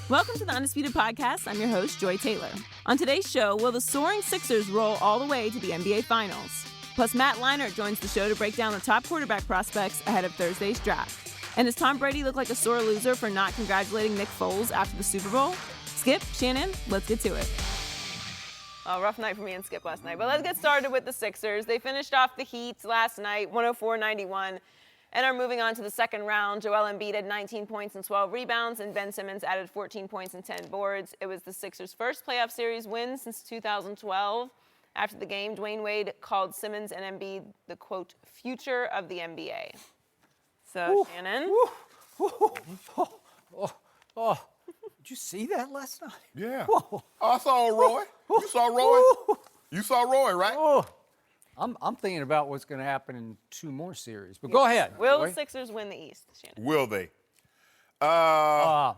Welcome to the Undisputed Podcast. I'm your host, Joy Taylor. On today's show, will the soaring Sixers roll all the way to the NBA Finals? Plus, Matt Leinart joins the show to break down the top quarterback prospects ahead of Thursday's draft. And does Tom Brady look like a sore loser for not congratulating Nick Foles after the Super Bowl? Skip, Shannon, let's get to it. A rough night for me and Skip last night. But let's get started with the Sixers. They finished off the Heat last night, 104-91. And are moving on to the second round. Joel Embiid had 19 points and 12 rebounds, and Ben Simmons added 14 points and 10 boards. It was the Sixers' first playoff series win since 2012. After the game, Dwayne Wade called Simmons and Embiid the, quote, future of the NBA. So, Shannon? Did you see that last night? Yeah. Oh, I saw Roy. You saw Roy? You saw Roy, right? I'm thinking about what's going to happen in two more series. But go ahead. Will Roy. the Sixers win the East, Shannon? Will they? I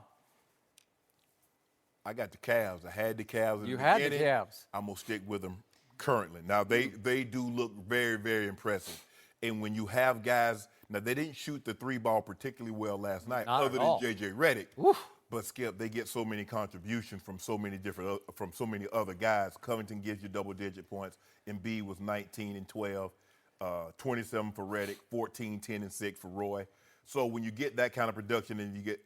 got the Cavs. I had the Cavs. You had the Cavs. I'm going to stick with them currently. Now, they do look very, very impressive. And when you have guys, now they didn't shoot the three ball particularly well last night, Not other at than all. J.J. Redick. Oof. But Skip, they get so many contributions from so many other guys. Covington gives you double-digit points. Embiid was 19 and 12, 27 for Redick, 14, 10 and 6 for Roy. So when you get that kind of production, and you get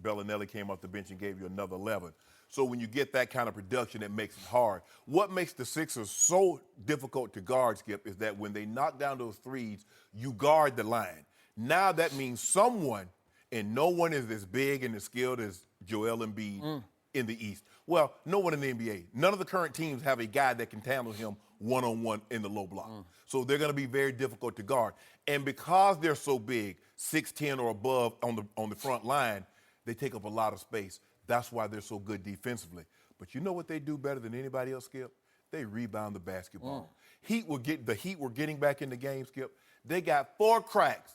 Bellinelli came off the bench and gave you another 11. So when you get that kind of production, it makes it hard. What makes the Sixers so difficult to guard, Skip, is that when they knock down those threes, you guard the line. Now that means someone. And no one is as big and as skilled as Joel Embiid in the East. Well, no one in the NBA. None of the current teams have a guy that can handle him one-on-one in the low block. So they're going to be very difficult to guard. And because they're so big, 6'10 or above on the front line, they take up a lot of space. That's why they're so good defensively. But you know what they do better than anybody else, Skip? They rebound the basketball. The Heat were getting back in the game, Skip. They got 4 cracks.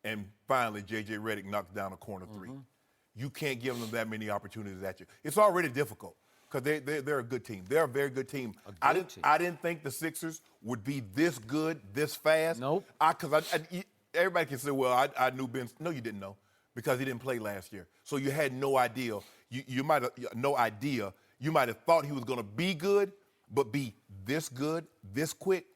And finally, J.J. Redick knocked down a corner three. You can't give them that many opportunities at you. It's already difficult because they're a good team. They're a very good team. I didn't think the Sixers would be this good, this fast. Nope. Because everybody can say, well, I knew Ben. No, you didn't know because he didn't play last year. So you had no idea. You might have no idea. You might have thought he was going to be good, but be this good, this quick.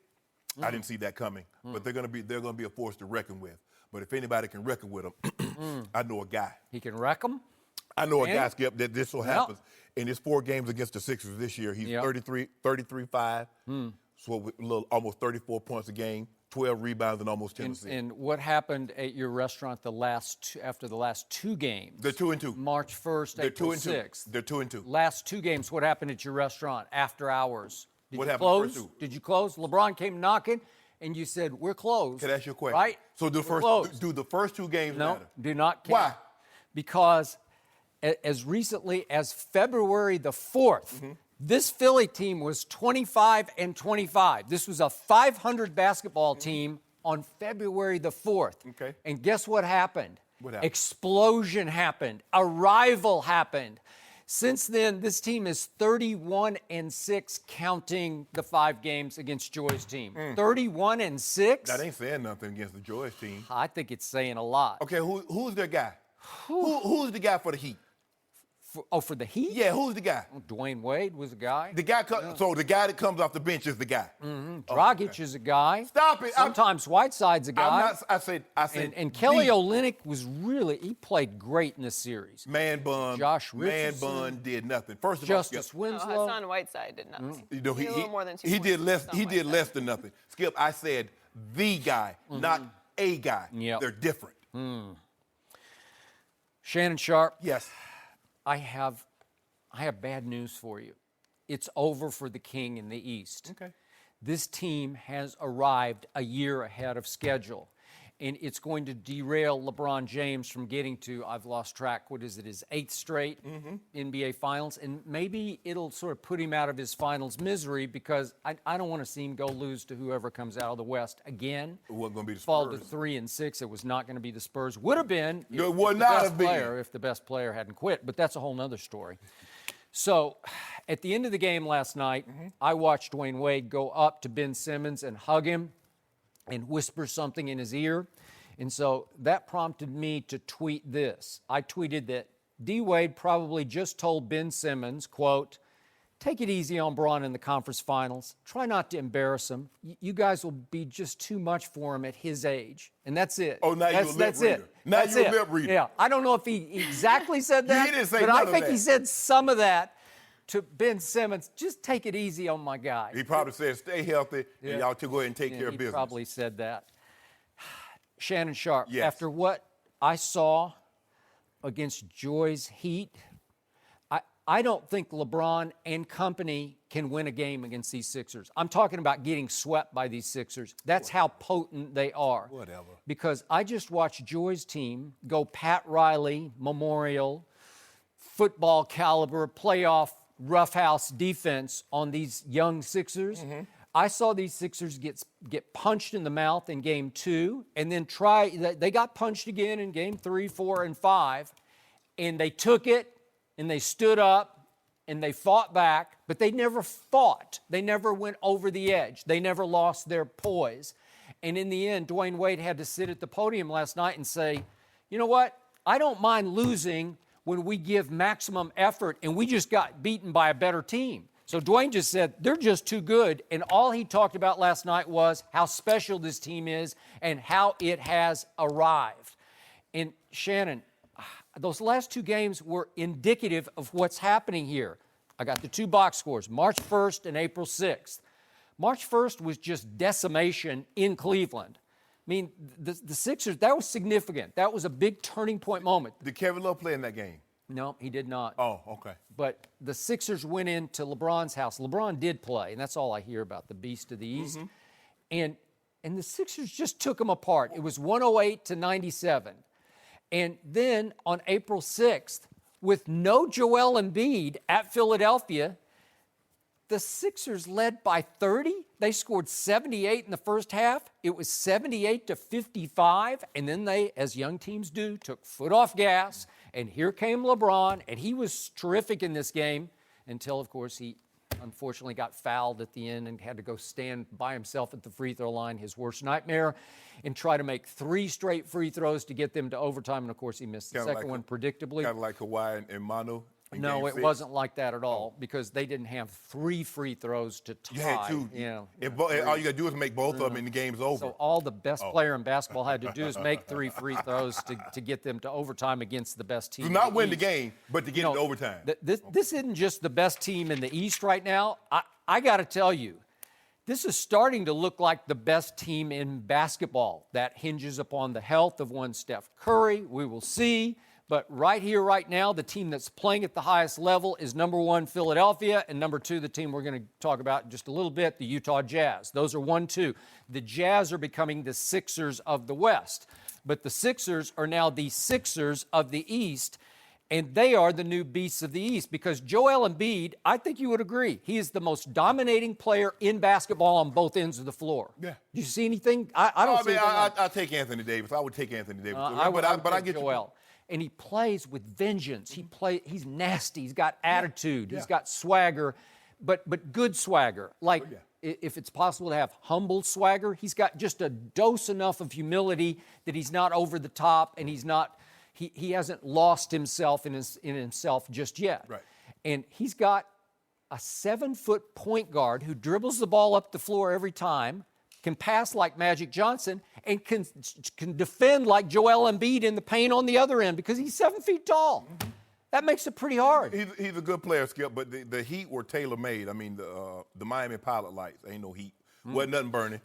I didn't see that coming. But they're going to be a force to reckon with. But if anybody can reckon with him, I know a guy. He can wreck them? I know a guy, Skip, that this will happen. In his 4 games against the Sixers this year, he's 33-5, so almost 34 points a game, 12 rebounds, and almost 10 assists. And what happened at your restaurant after the last 2 games? They're 2-2. March 1st, April 6th. They're 2-2. Last 2 games, what happened at your restaurant after hours? What you happened close? first 2? Did you close? LeBron came knocking, and you said, we're closed. Can I ask you a question? Right? So do the first 2 games No, matter? do not count. Why? Because as recently as February the 4th, this Philly team was 25-25. This was a 500 basketball team on February the 4th. Okay. And guess what happened? What happened? Explosion happened. Arrival happened. Since then, this team is 31-6, counting the 5 games against Joy's team. 31-6. That ain't saying nothing against the Joyce team. I think it's saying a lot. Okay, who's their guy? Who's the guy for the Heat? For the Heat? Yeah, who's the guy? Dwayne Wade was a guy. The guy. So the guy that comes off the bench is the guy. Dragic is a guy. Stop it. Sometimes Whiteside's a guy. I said. And Kelly Olynyk he played great in this series. Man bun. Josh Man Richardson. bun did nothing. First of Justice all, Winslow. Hassan Whiteside did nothing. you know, He did a little more than 2 he points. did less. Hassan He did Whiteside. less than nothing. Skip, I said the guy, not a guy. Yep. They're different. Shannon Sharp. Yes. I have bad news for you. It's over for the King in the East. Okay. This team has arrived a year ahead of schedule, and it's going to derail LeBron James from getting to, I've lost track, what is it, his 8th straight NBA Finals, and maybe it'll sort of put him out of his finals misery because I don't want to see him go lose to whoever comes out of the West again. It wasn't going to be the Fall to Spurs. 3-6. It was not going to be the Spurs. Would have been It would not have been. if the best player hadn't quit, but that's a whole nother story. So at the end of the game last night, I watched Dwayne Wade go up to Ben Simmons and hug him and whisper something in his ear. And so that prompted me to tweet this. I tweeted that D-Wade probably just told Ben Simmons, quote, take it easy on Bron in the conference finals. Try not to embarrass him. You guys will be just too much for him at his age. And that's it. Oh, now you're a lip reader. Now you're a lip reader. Yeah, I don't know if he exactly said that, He didn't say but none I of think that. he said some of that to Ben Simmons. Just take it easy on my guy. He probably said, stay healthy, and y'all two go ahead and take care of He business. probably said that. Shannon Sharp, Yes. after what I saw against Joy's Heat, I don't think LeBron and company can win a game against these Sixers. I'm talking about getting swept by these Sixers. That's how potent they are. Whatever. Because I just watched Joy's team go Pat Riley, Memorial, football caliber, playoff, roughhouse defense on these young Sixers. I saw these Sixers get punched in the mouth in game 2, and then they got punched again in game 3, 4, and 5, and they took it, and they stood up, and they fought back, but they never fought. They never went over the edge. They never lost their poise. And in the end, Dwayne Wade had to sit at the podium last night and say, you know what? I don't mind losing when we give maximum effort and we just got beaten by a better team. So Dwayne just said, they're just too good. And all he talked about last night was how special this team is and how it has arrived. And Shannon, those last 2 games were indicative of what's happening here. I got the 2 box scores, March 1st and April 6th. March 1st was just decimation in Cleveland. I mean, the Sixers, that was significant. That was a big turning point moment. Did Kevin Love play in that game? No, he did not. Oh, okay. But the Sixers went into LeBron's house. LeBron did play, and that's all I hear about, the Beast of the East. And the Sixers just took them apart. It was 108-97. And then on April 6th, with no Joel Embiid at Philadelphia, the Sixers led by 30. They scored 78 in the first half. It was 78-55. And then they, as young teams do, took foot off gas. And here came LeBron, and he was terrific in this game until, of course, he unfortunately got fouled at the end and had to go stand by himself at the free throw line, his worst nightmare, and try to make 3 straight free throws to get them to overtime. And, of course, he missed the second one predictably. Kind of like Kawhi and Manu. No, it wasn't like that at all because they didn't have 3 free throws to tie. You had 2. You know, all you got to do is make both of them, and the game's over. So all the best player in basketball had to do is make 3 free throws to get them to overtime against the best team. Do not win the game, but to get it to overtime. This isn't just the best team in the East right now. I got to tell you, this is starting to look like the best team in basketball. That hinges upon the health of one Steph Curry. We will see. But right here, right now, the team that's playing at the highest level is number 1, Philadelphia, and number 2, the team we're going to talk about in just a little bit, the Utah Jazz. Those are 1, 2. The Jazz are becoming the Sixers of the West. But the Sixers are now the Sixers of the East, and they are the new beasts of the East because Joel Embiid, I think you would agree, he is the most dominating player in basketball on both ends of the floor. Yeah. Do you see anything? I don't see anything. I'll take Anthony Davis. I would take Anthony Davis. But I get Joel. And he plays with vengeance. He's nasty. He's got attitude. He's got swagger, but good swagger. Like if it's possible to have humble swagger, he's got just a dose enough of humility that he's not over the top and he hasn't lost himself in himself just yet. Right. And he's got a 7-foot point guard who dribbles the ball up the floor every time, can pass like Magic Johnson, and can defend like Joel Embiid in the paint on the other end because he's 7 feet tall. That makes it pretty hard. He's a good player, Skip, but the Heat were tailor-made. I mean, the Miami Pilot Lights, ain't no heat. Wasn't nothing burning.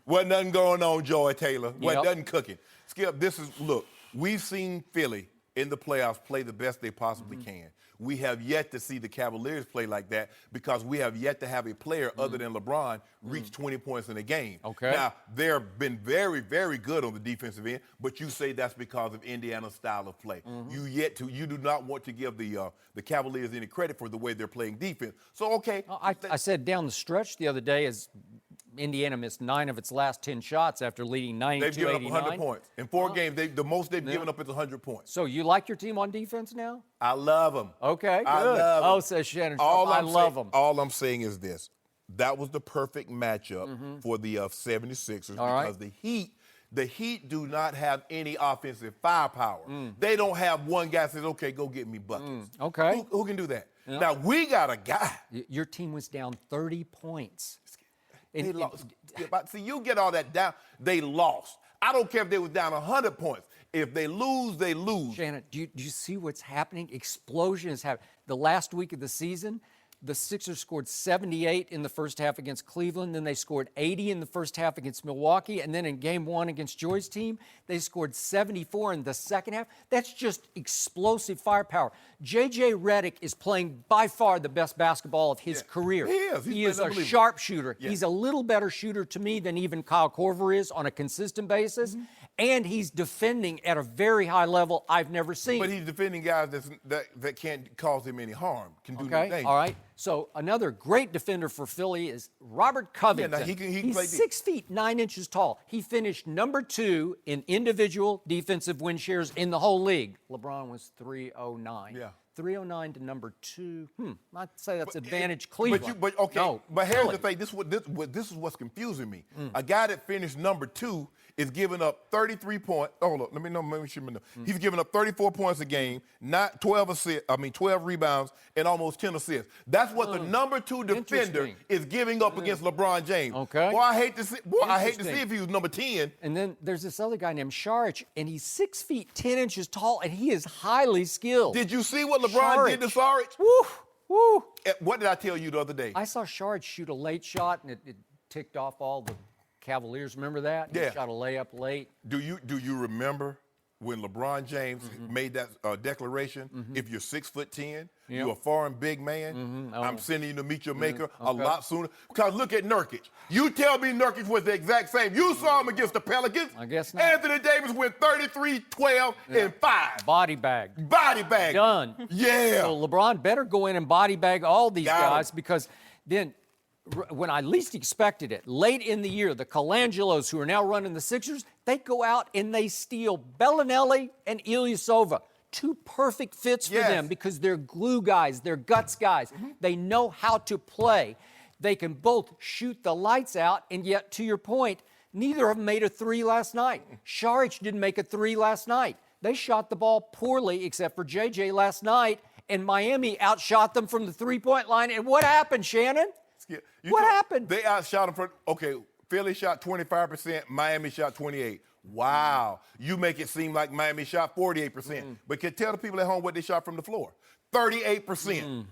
Wasn't nothing going on, Joy Taylor. Wasn't nothing cooking. Skip, look, we've seen Philly in the playoffs play the best they possibly can. We have yet to see the Cavaliers play like that because we have yet to have a player other than LeBron reach 20 points in a game. Okay. Now, they've been very, very good on the defensive end, but you say that's because of Indiana's style of play. You do not want to give the Cavaliers any credit for the way they're playing defense. So, okay. I said down the stretch the other day as Indiana missed 9 of its last 10 shots after leading 92-89. They've given up 100 points. In 4 games, the most they've given up is 100 points. So you like your team on defense now? I love them. Okay, good. I love them. Oh, says Shannon. I love them. All I'm saying is this. That was the perfect matchup for the 76ers because the Heat The Heat do not have any offensive firepower. They don't have one guy that says, okay, go get me buckets. Okay. Who can do that? Yeah. Now, we got a guy. Your team was down 30 points. They lost. See, you get all that down. They lost. I don't care if they was down 100 points. If they lose, they lose. Shannon, do you see what's happening? Explosion is happening. The last week of the season, the Sixers scored 78 in the first half against Cleveland. Then they scored 80 in the first half against Milwaukee. And then in game one against Joy's team, they scored 74 in the second half. That's just explosive firepower. J.J. Redick is playing by far the best basketball of his career. He is. He is a sharpshooter. Yeah. He's a little better shooter to me than even Kyle Korver is on a consistent basis. And he's defending at a very high level I've never seen. But he's defending guys that can't cause him any harm, can do no damage. All right. So another great defender for Philly is Robert Covington. Yeah, now he can He's play 6 feet 9 inches tall. He finished number 2 in individual defensive win shares in the whole league. LeBron was 309. Yeah. 309 to number 2. I'd say that's advantage Cleveland. But here's Philly. the thing. This is what's confusing me. A guy that finished number 2 is giving up 33 points. Hold on, let me know. He's giving up 34 points a game, 12 rebounds, and almost 10 assists. That's what the number 2 defender is giving up against LeBron James. Okay. Boy, I hate to see if he was number 10. And then there's this other guy named Saric, and he's 6 feet 10 inches tall, and he is highly skilled. Did you see what LeBron did to Saric? Woo! Woo! What did I tell you the other day? I saw Saric shoot a late shot, and it ticked off all the Cavaliers. Remember that? Yeah. He shot a layup late. Do you remember when LeBron James made that declaration? If you're 6'10", you're a foreign big man. I'm sending you to meet your maker a lot sooner. Because look at Nurkic. You tell me Nurkic was the exact same. You saw him against the Pelicans. I guess not. Anthony Davis went 33, 12, and 5. Body bag. Body bag. Done. Yeah. So LeBron better go in and body bag all these Got him. guys because then when I least expected it, late in the year, the Colangelos, who are now running the Sixers, they go out and they steal Bellinelli and Ilyasova. 2 perfect fits for them because they're glue guys, they're guts guys. They know how to play. They can both shoot the lights out, and yet, to your point, neither of them made a 3 last night. Saric didn't make a 3 last night. They shot the ball poorly, except for JJ last night, and Miami outshot them from the 3-point line. And what happened, Shannon? What happened? They outshot him Philly shot 25%, Miami shot 28%. Wow. You make it seem like Miami shot 48%. But can tell the people at home what they shot from the floor. 38%.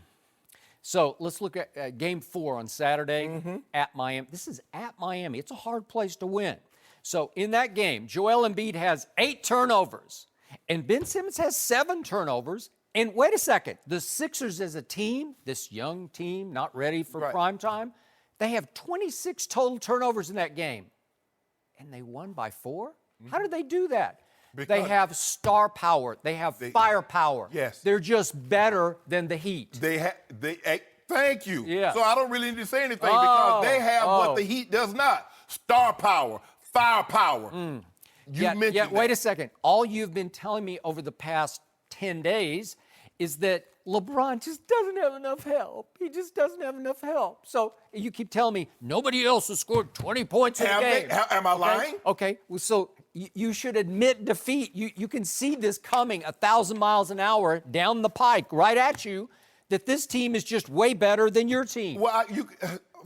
So let's look at Game 4 on Saturday at Miami. This is at Miami. It's a hard place to win. So in that game, Joel Embiid has 8 turnovers, and Ben Simmons has 7 turnovers. And wait a second, the Sixers as a team, this young team, not ready for prime time, they have 26 total turnovers in that game. And they won by 4? How did they do that? Because they have star power. They have firepower. Yes. They're just better than the Heat. Thank you. Yeah. So I don't really need to say anything because they have what the Heat does not. Star power, firepower. You mentioned that. Wait a second. All you've been telling me over the past 10 days is that LeBron just doesn't have enough help. He just doesn't have enough help. So you keep telling me nobody else has scored 20 points in a game. Am I lying? Okay. Well, so you should admit defeat. You can see this coming 1,000 miles an hour down the pike right at you, that this team is just way better than your team. Well,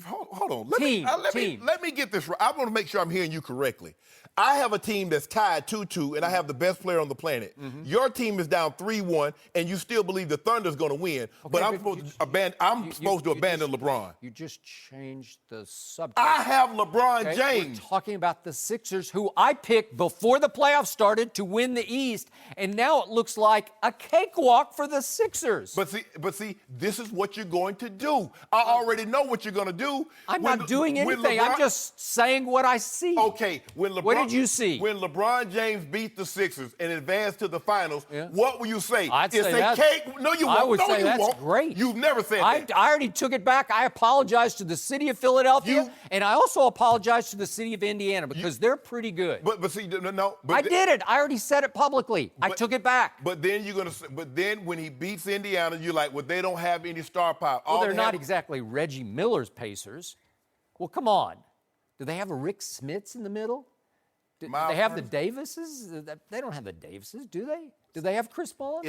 hold on. Let me get this right. I want to make sure I'm hearing you correctly. I have a team that's tied 2-2, and I have the best player on the planet. Your team is down 3-1, and you still believe the Thunder's going to win. But I'm supposed to abandon LeBron. You just changed the subject. I have LeBron James. We're talking about the Sixers, who I picked before the playoffs started to win the East, and now it looks like a cakewalk for the Sixers. But see, this is what you're going to do. I already know what you're going to do. I'm not doing anything. I'm just saying what I see. Okay, what did you see? When LeBron James beat the Sixers and advanced to the finals, what will you say? I'd say that's cake. No, you won't. I would say that's great. You've never said that. I already took it back. I apologized to the city of Philadelphia, and I also apologized to the city of Indiana because they're pretty good. But see, no. I did it. I already said it publicly. I took it back. But then when he beats Indiana, you're like, well, they don't have any star power. Well, they're not exactly Reggie Miller's Pacers. Well, come on. Do they have a Rick Smits in the middle? Do they have the Davises? They don't have the Davises, do they? Do they have Chris Paul?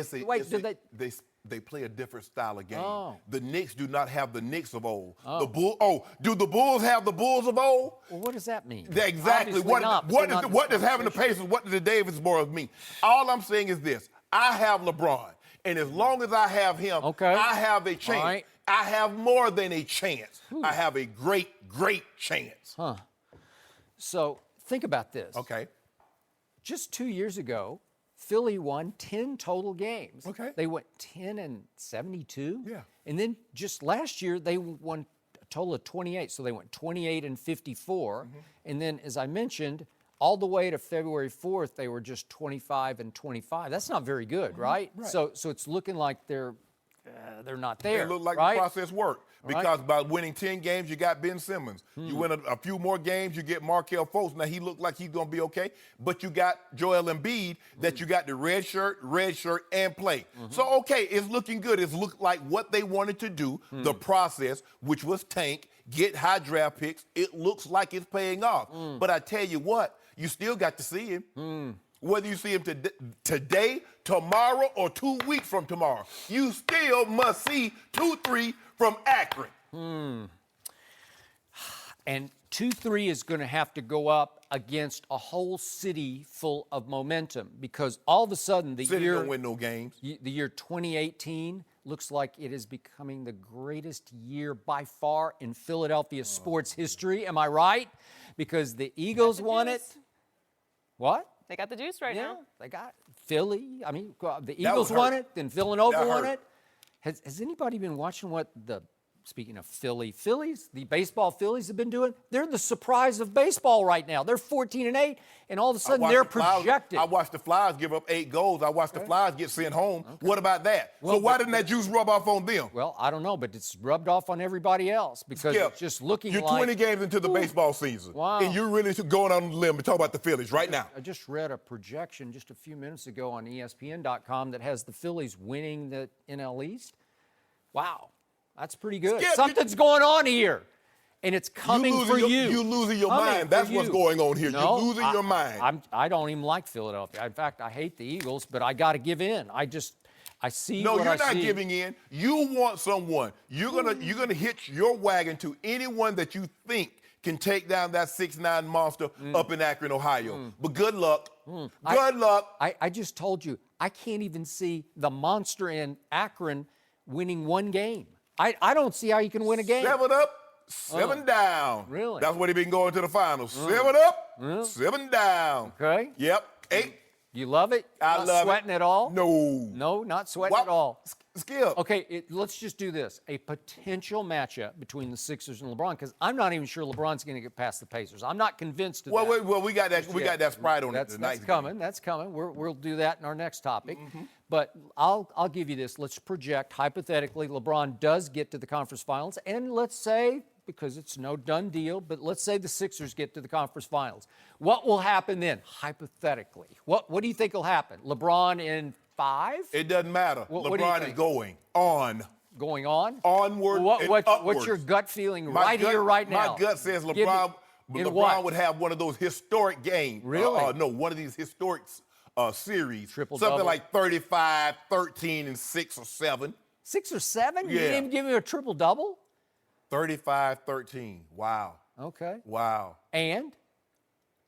They play a different style of game. Oh. The Knicks do not have the Knicks of old. Oh. Do the Bulls have the Bulls of old? Well, what does that mean? Exactly. Obviously What does having the Pacers, what do the Davis boys mean? All I'm saying is this. I have LeBron, and as long as I have him, I have a chance. Right. I have more than a chance. I have a great, great chance. Huh. So think about this. Okay. Just 2 years ago, Philly won 10 total games. Okay. They went 10-72. Yeah. And then just last year, they won a total of 28. So they went 28-54. And then, as I mentioned, all the way to February 4th, they were just 25-25. That's not very good, right? So it's looking like they're not there. It looked like right? the process worked. Because by winning 10 games, you got Ben Simmons. You win a few more games, you get Markelle Fultz. Now, he looked like he's going to be okay. But you got Joel Embiid that you got the red shirt, and play. So, okay, it's looking good. It's looked like what they wanted to do, the process, which was tank, get high draft picks. It looks like it's paying off. But I tell you what, you still got to see him. Whether you see him today, tomorrow, or 2 weeks from tomorrow, you still must see 2-3 from Akron. And 2-3 is going to have to go up against a whole city full of momentum because all of a sudden the City don't win no games. The year 2018 looks like it is becoming the greatest year by far in Philadelphia sports history. Am I right? Because the Eagles won it. What? They got the juice right now. They got Philly. I mean, the Eagles won it, then Villanova won it. Has anybody been watching what speaking of Phillies, the baseball Phillies have been doing? They're the surprise of baseball right now. They're 14-8, and all of a sudden they're projected. I watched the Flyers give up 8 goals. I watched the Flyers get sent home. What about that? Well, so why didn't that juice rub off on them? Well, I don't know, but it's rubbed off on everybody else because it's just looking you're like... You're 20 games into the baseball season, and you're really going on the limb and talk about the Phillies right now. I just read a projection just a few minutes ago on ESPN.com that has the Phillies winning the NL East. Wow, that's pretty good. Something's going on here, and it's coming for you. You're losing your mind. That's what's going on here. No, you're losing your mind. I don't even like Philadelphia. In fact, I hate the Eagles, but I got to give in. I see what I see. No, you're not giving in. You want someone. You're gonna hitch your wagon to anyone that you think can take down that 6'9" monster up in Akron, Ohio. But good luck. Good luck. I just told you, I can't even see the monster in Akron winning one game. I don't see how you can win a game. 7 up, 7 down. Really? That's what he been going to the finals. 7 up, 7 down. Okay. Yep. 8. You love it? I love it. Not sweating at all? No. No, not sweating at all. Skip. Okay, let's just do this. A potential matchup between the Sixers and LeBron, because I'm not even sure LeBron's going to get past the Pacers. I'm not convinced of that. Well, we got that. We got that sprite on it tonight. That's coming. That's coming. We'll do that in our next topic. But I'll give you this. Let's project hypothetically LeBron does get to the conference finals, and let's say, because it's no done deal, but let's say the Sixers get to the conference finals. What will happen then, hypothetically? What do you think will happen? LeBron in 5? It doesn't matter. LeBron is going on. Going on? Onward and upward. What's your gut feeling here, right now? My gut says LeBron would have one of those historic games. Really? No, one of these historic series. Triple-double. Something like 35, 13, and 6 or 7. 6 or 7? Yeah. You didn't even give me a triple-double? 35, 13. Wow. Okay. Wow. And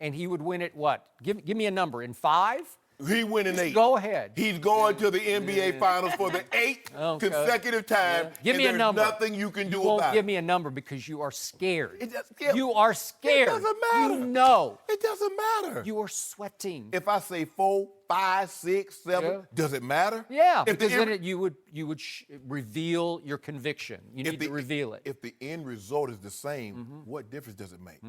he would win it what? Give me a number. In 5? He win in 8. Go ahead. He's going to the NBA Finals for the 8th consecutive time. Yeah. Give me a number. There's nothing you can do about it. You won't give it. me a number because you are scared. Yeah. You are scared. It doesn't matter. You know. It doesn't matter. You are sweating. If I say 4, 5, 6, 7, does it matter? Yeah, because then you would reveal your conviction. You need to reveal it. If the end result is the same, what difference does it make?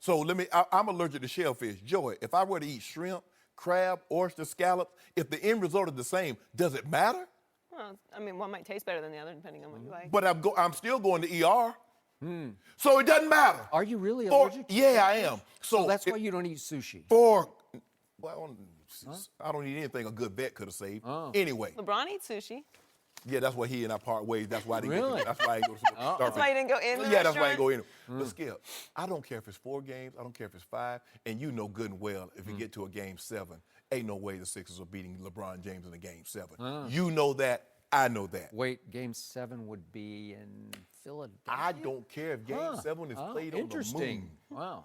So I'm allergic to shellfish. Joey, if I were to eat shrimp, crab, oyster, scallop, if the end result is the same, does it matter? Well, I mean, one might taste better than the other depending on what you like. But I'm still going to ER. So it doesn't matter. Are you really allergic? Yeah, I am. So that's why you don't eat sushi. I don't eat anything a good vet could have saved. Anyway. LeBron eats sushi. Yeah, that's why he and I part ways. That's why I didn't Really? That's why I didn't go to Starbucks. That's why you didn't go in the Yeah, that's why I didn't restaurant? go in. But Skip, I don't care if it's 4 games. I don't care if it's 5. And you know good and well, if you get to a game 7, ain't no way the Sixers are beating LeBron James in a game 7. You know that. I know that. Wait, Game 7 would be in Philadelphia? I don't care if game 7 is played on the Interesting. moon. Wow.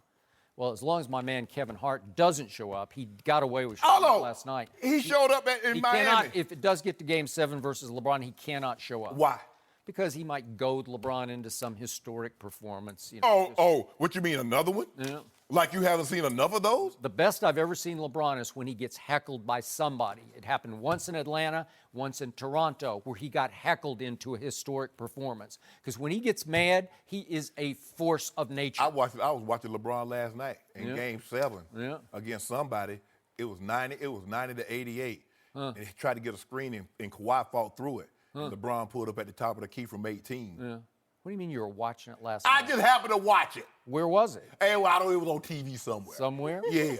Well, as long as my man Kevin Hart doesn't show up, he got away with Oh, showing no. up last night. He showed up in He Miami. cannot, if it does get to Game 7 versus LeBron, he cannot show up. Why? Because he might goad LeBron into some historic performance. You know, What you mean, another one? Yeah. Like you haven't seen enough of those? The best I've ever seen LeBron is when he gets heckled by somebody. It happened once in Atlanta, once in Toronto, where he got heckled into a historic performance. Because when he gets mad, he is a force of nature. I was watching LeBron last night in Game 7 Yeah. against somebody. It was 90 to 88. And he tried to get a screen and Kawhi fought through it. And LeBron pulled up at the top of the key from 18. Yeah. What do you mean you were watching it last I night? just happened to watch it. Where was it? Hey, well, I don't. It was on TV somewhere. Somewhere? Yeah.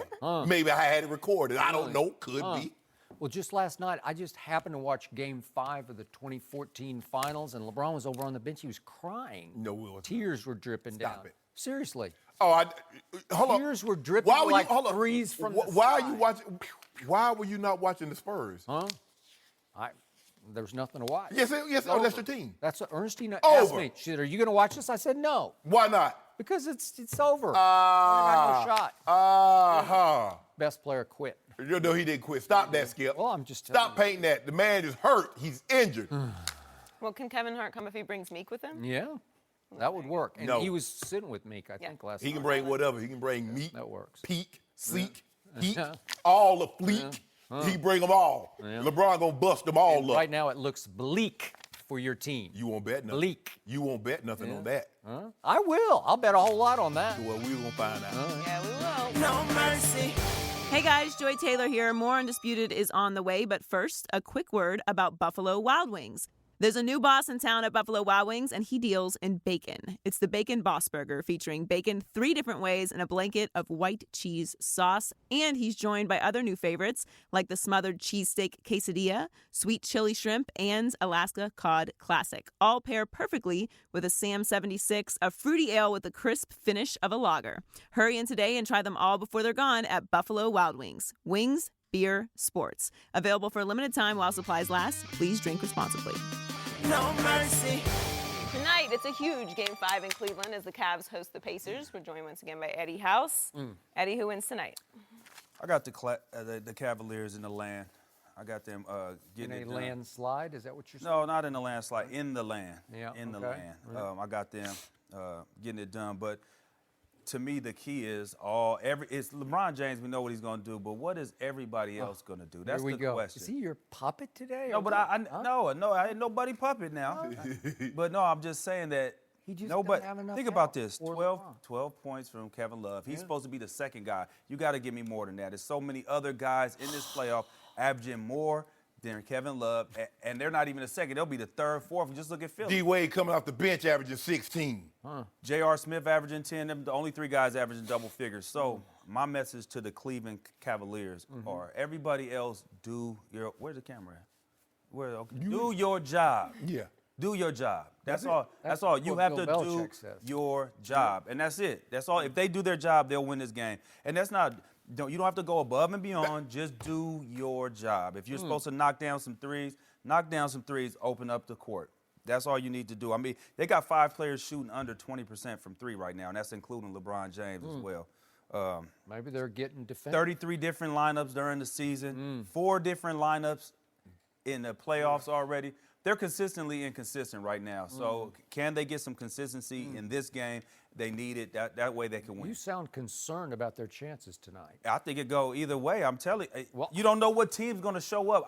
Maybe I had it recorded. I don't know. Could be. Well, just last night, I just happened to watch Game 5 of the 2014 Finals, and LeBron was over on the bench. He was crying. No, it wasn't. Tears were dripping down. Stop it. Seriously. Oh, hold on. Tears were dripping like threes from the Why are sky. you watching? Why were you not watching the Spurs? There's nothing to watch. Yes, It's that's your over. team. That's what Ernestine asked Over. me. She said, "Are you going to watch this?" I said, "No," Why not? because it's over. We got no shot. Best player quit. You know he didn't quit. Stop that, Skip. Well, I'm just Stop telling painting that. The man is hurt. He's injured. Well, can Kevin Hart come if he brings Meek with him? Yeah, that would work. And No. he was sitting with Meek, I think, last He night. can bring whatever. He can bring meat, That works. peak, seek, heat, all the fleek. He bring them all. LeBron gonna bust them all up. Right now, it looks bleak for your team. You won't bet nothing. Bleak. You won't bet nothing on that. I will. I'll bet a whole lot on that. Well, we gonna find out. Yeah, we will. No mercy. Hey guys, Joy Taylor here. More Undisputed is on the way, but first, a quick word about Buffalo Wild Wings. There's a new boss in town at Buffalo Wild Wings, and he deals in bacon. It's the Bacon Boss Burger, featuring bacon 3 different ways in a blanket of white cheese sauce. And he's joined by other new favorites, like the smothered cheesesteak quesadilla, sweet chili shrimp, and Alaska Cod Classic. All pair perfectly with a Sam 76, a fruity ale with the crisp finish of a lager. Hurry in today and try them all before they're gone at Buffalo Wild Wings. Wings, beer, sports. Available for a limited time while supplies last. Please drink responsibly. No mercy. Tonight, it's a huge Game 5 in Cleveland as the Cavs host the Pacers. We're joined once again by Eddie House. Eddie, who wins tonight? I got the Cavaliers in the land. I got them getting In it a done. landslide? Is that what you're saying? No, not in the landslide. In the land. Yeah, In the okay. land. I got them getting it done. But to me, the key is it's LeBron James. We know what he's going to do. But what is everybody else going to do? That's Here we the go. question. Is he your puppet today? No, but I ain't nobody puppet now. But no, I'm just saying that. He just nobody. doesn't have enough Think about help this: for 12 points from Kevin Love. He's supposed to be the second guy. You got to give me more than that. There's so many other guys in this playoff averaging more than Kevin Love, and they're not even the second. They'll be the third, fourth. Just look at Philly. D-Wade coming off the bench averaging 16. J.R. Smith averaging 10. Them the only 3 guys averaging double figures. So my message to the Cleveland Cavaliers are everybody else where's the camera at? Do your job. Yeah. Do your job. That's all. That's You what have Bill to do Belichick says. your job, and that's it. That's all. If they do their job, they'll win this game. And that's not. You don't have to go above and beyond. Just do your job. If you're supposed to knock down some threes, open up the court. That's all you need to do. I mean, they got 5 players shooting under 20% from 3 right now, and that's including LeBron James as well. Maybe they're getting defended. 33 different lineups during the season, 4 different lineups in the playoffs already. They're consistently inconsistent right now. So can they get some consistency in this game? They need it. That way they can win. You sound concerned about their chances tonight. I think it go either way. I'm telling you. Well- You don't know what team's going to show up.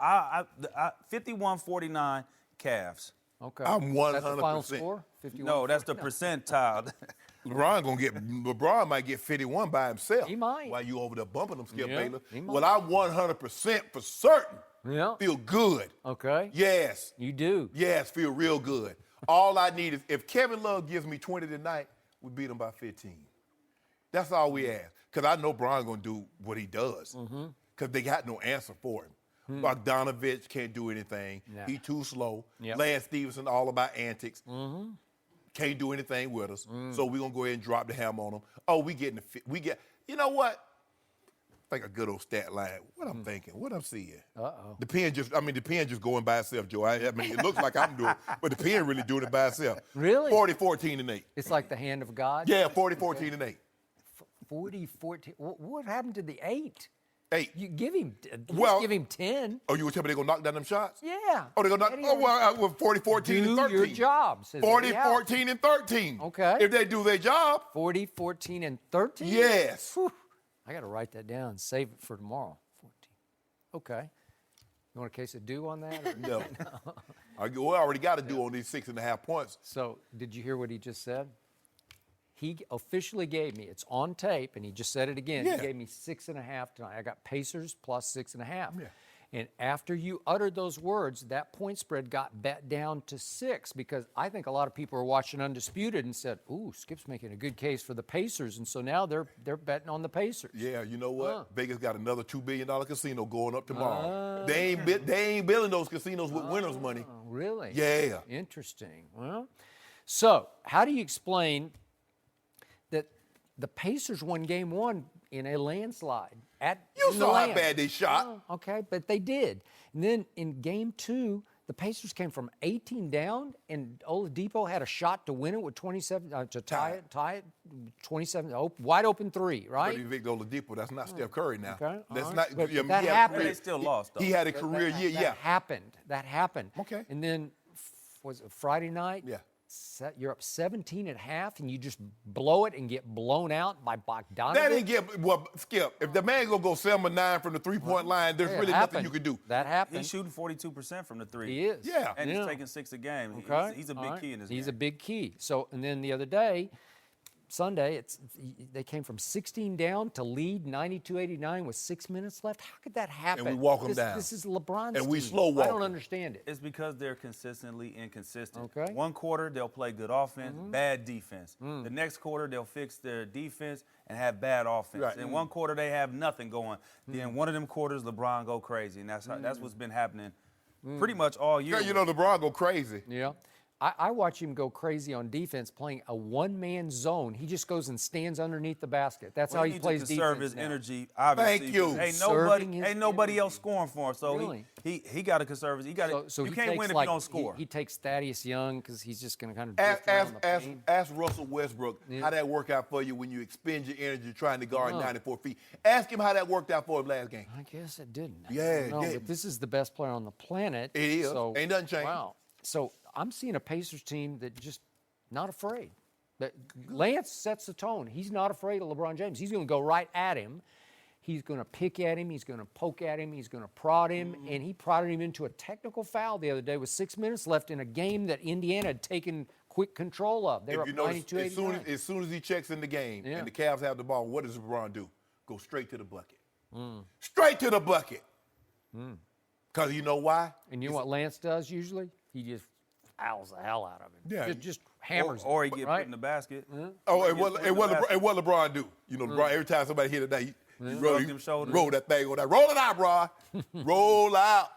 51-49 Cavs. Okay. I'm Is that the final 100%. score? 51? No, that's the percentile. LeBron might get 51 by himself. He might. While you over there bumping him, Skip Yeah, Baylor. he might. Well, I'm 100% for certain. Yeah. Feel good. Okay. Yes. You do. Yes, feel real good. All I need is if Kevin Love gives me 20 tonight, we beat him by 15. That's all we ask. Because I know Brian's going to do what he does. Because they got no answer for him. Bogdanovich can't do anything. No. He too slow. Yep. Lance Stevenson all about antics. Can't do anything with us. So we're gonna go ahead and drop the hammer on them. Oh, we get. You know what? Like a good old stat line. What I'm thinking, what I'm seeing. The pen just going by itself, Joe. I mean, it looks like I'm doing it, but the pen really doing it by itself. Really? 40, 14, and 8. It's like the hand of God? Yeah, 40, 14, and 8. 40, 14. What happened to the 8? 8. You give him, Well- give him 10. Oh, you were telling me they're going to knock down them shots? Yeah. Oh, they're going to knock. Eddie, Oh, well, 40, 14, and do 13. your job. says 40, Eddie House. 14, and 13. Okay. If they do their job, 40, 14, and 13? yes. Whew. I got to write that down and save it for tomorrow. 14. Okay. You want a case of dew on that? or- No. I already got to do on these 6.5 points. So, did you hear what he just said? He officially gave me, it's on tape, and he just said it again. Yeah. He gave me 6.5 tonight. I got Pacers plus 6.5. Yeah. And after you uttered those words, that point spread got bet down to 6 because I think a lot of people are watching Undisputed and said, "Ooh, Skip's making a good case for the Pacers," and so now they're betting on the Pacers. Yeah, you know what? Huh. Vegas got another $2 billion casino going up tomorrow. They ain't billing those casinos with winners' money. Oh, really? Yeah. Interesting. Well, so how do you explain that the Pacers won Game 1 in a landslide? You in the saw how land? bad they shot. Oh, okay, but they did. And then in Game 2, the Pacers came from 18 down, and Oladipo had a shot to win it with 27 to tie it, 27, wide open 3, right? But Victor Oladipo, that's not Steph Curry now. Okay, That's all not. right. But I mean, that he had a happened. career- They still lost, though. He had a career year. That Yeah. happened. That happened. Okay. And then was it Friday night? Yeah. You're up 17 at half, and you just blow it and get blown out by Bogdanovich. That didn't get Skip. If the man gonna go 7 or 9 from the 3-point line, there's Hey, it really nothing happened. you can do. That happened. He's shooting 42% from the 3. He is. Yeah. And he's taking 6 a game. Okay. He's a All big right. key in this game. He's a big key. So, and then the other day, Sunday, they came from 16 down to lead 92-89 with 6 minutes left. How could that happen? we walk 'em down. This is LeBron's And we team. slow walk I don't 'em. understand it. It's because they're consistently inconsistent. Okay. One quarter, they'll play good offense, bad defense. The next quarter, they'll fix their defense and have bad offense. Right. In one quarter, they have nothing going. Then one of them quarters, LeBron go crazy. And that's what's been happening pretty much all year. Yeah, you know LeBron go crazy. Yeah. I watch him go crazy on defense playing a one-man zone. He just goes and stands underneath the basket. That's how he needs plays to conserve defense his now. energy, obviously. Thank you. Ain't Serving his nobody else energy. scoring for him. So Really? he got to conserve his. So You he can't takes win if like, you don't score. He takes Thaddeus Young because he's just going to kind of Ask, drift around ask, the ask, paint. ask Russell Westbrook how that worked out for you when you expend your energy trying to guard 94 feet. Ask him how that worked out for him last game. I guess it didn't. Yeah, I it don't know, didn't. but this is the best player on the planet. It is. So, Ain't nothing changed. Wow. So I'm seeing a Pacers team that just not afraid. But Lance sets the tone. He's not afraid of LeBron James. He's going to go right at him. He's going to pick at him. He's going to poke at him. He's going to prod him. And he prodded him into a technical foul the other day with 6 minutes left in a game that Indiana had taken quick control of. They were If up you notice, 92-89. as soon as he checks in the game Yeah. and the Cavs have the ball, what does LeBron do? Go straight to the bucket. Straight to the bucket. Because you know why? And you know what Lance does usually? He just fouls the hell out of him. Yeah. Just hammers or he him, get right? put in the basket. Oh, and He gets what, put in and, the what basket. LeBron, and what LeBron do? You know, LeBron, every time somebody hit it, he Rub them shoulders. roll that thing on that. Roll it out, bro. Roll out.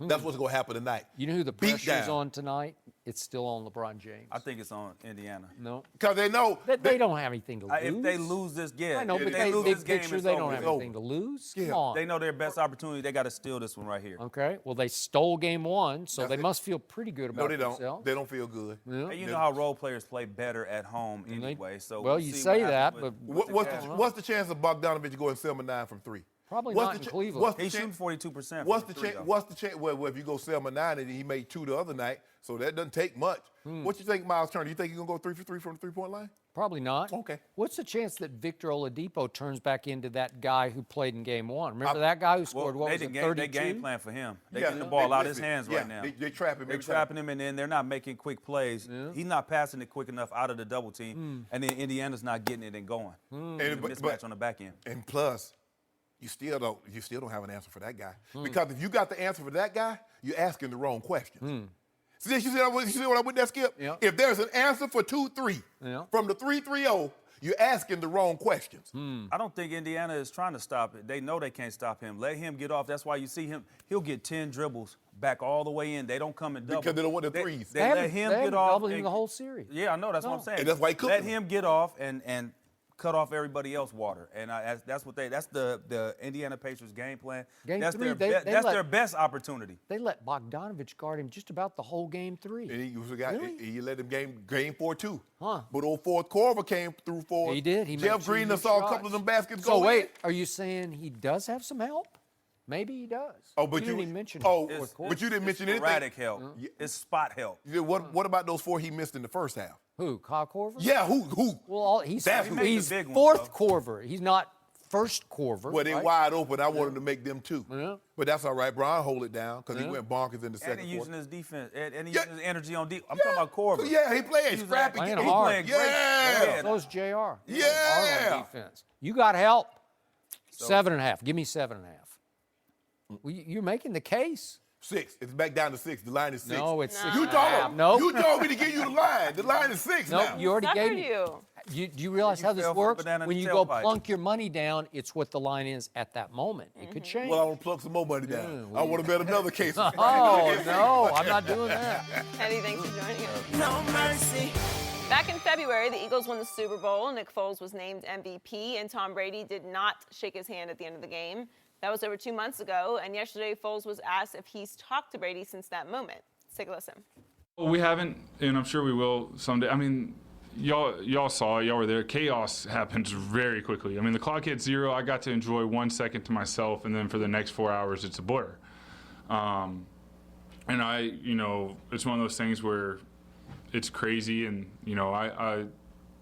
That's what's going to happen tonight. You know who the Beat pressure's down. on tonight? It's still on LeBron James. I think it's on Indiana. No. Because they know. They don't have anything to lose. If they lose this game, I know, if but they lose big this game, picture, it's they over. don't have It's over. anything to lose. Yeah. Come on. They know their best opportunity. They got to steal this one right here. Okay. Well, they stole game 1, so That's they it. must feel pretty good No, about they don't. themselves. They don't feel good. Yeah. And you know how role players play better at home And they- anyway. So well, we'll you see say what that, happens but with the Cavs. What's the chance of Bogdanovich going 7-9 from 3? Probably What's not the in cha- Cleveland. what's the He's chance- shooting 42%. What's from the three, chance? though. What's the chance? Well, if you go 7-9 and he made 2 the other night, so that doesn't take much. What you think, Miles Turner? You think he's gonna go 3 for 3 from the 3-point line? Probably not. Okay. What's the chance that Victor Oladipo turns back into that guy who played in game 1? Remember that guy who scored, Well, what was they it, game, 32? they game plan for him. They Yeah, getting the ball out of his listen, hands yeah, right now. they trap him They're every time. trapping him, and then they're not making quick plays. He's not passing it quick enough out of the double team, and then Indiana's not getting it and going. And, The but- mismatch on the back end. And plus, you still don't have an answer for that guy. Because if you got the answer for that guy, you're asking the wrong questions. See what I went that, Skip? Yeah. If there's an answer for 2-3 Yeah. from the 3-3-0, You're asking the wrong questions. I don't think Indiana is trying to stop it. They know they can't stop him. Let him get off. That's why you see him. He'll get 10 dribbles back all the way in. They don't come and double. Because they don't want the threes. They let him get off. Double him the whole series. Yeah, I know. That's what I'm saying. And that's why he cooked Let them. him get off and cut off everybody else water. And that's the Indiana Pacers game plan. Game that's three, their best opportunity. They let Bogdanovich guard him just about the whole game 3. And he let him game 4 too. Huh. But old fourth Corver came through for us. He did. He Jeff made Green huge saw a shots. couple of them baskets go So wait, in. are you saying he does have some help? Maybe he does. Oh, but you didn't even mention oh, it. but you didn't mention anything. Sporadic help. It's spot help. Yeah, what about those 4 he missed in the first half? Who? Kyle Korver? Yeah, who? Well, he's That's who. he's He made the big ones, fourth though. Korver. He's not first Korver. Well, they right? wide open. I wanted to make them 2. Yeah. But that's all right. Brian hold it down because he went bonkers in the And second he using quarter. his defense. And he using his energy on defense. I'm talking about Korver. Yeah, he playing He's scrappy. playing He hard. playing great. Yeah. Yeah. So's JR. Yeah. Hard on defense. You got help. 7.5. Give me 7.5. Well, you're making the case. 6. It's back down to 6. The line is 6. No, it's No. 6. You told him. No. You told me to give you the line. The line is 6 No, now. you already Suckered gave me. you. Do you realize You how this fell for a works? banana in When the you go tailpipe. plunk your money down, it's what the line is at that moment. It could change. Well, I want to plug some more money down. I want to bet another case. Oh, no, I'm not doing that. Eddie, thanks for joining us. No mercy. Back in February, the Eagles won the Super Bowl. Nick Foles was named MVP, and Tom Brady did not shake his hand at the end of the game. That was over 2 months ago, and yesterday Foles was asked if he's talked to Brady since that moment. Let's take a listen. Well, we haven't, and I'm sure we will someday. I mean, y'all saw it. Y'all were there. Chaos happens very quickly. I mean, the clock hit 0. I got to enjoy 1 second to myself, and then for the next 4 hours, it's a blur. And it's one of those things where it's crazy, and I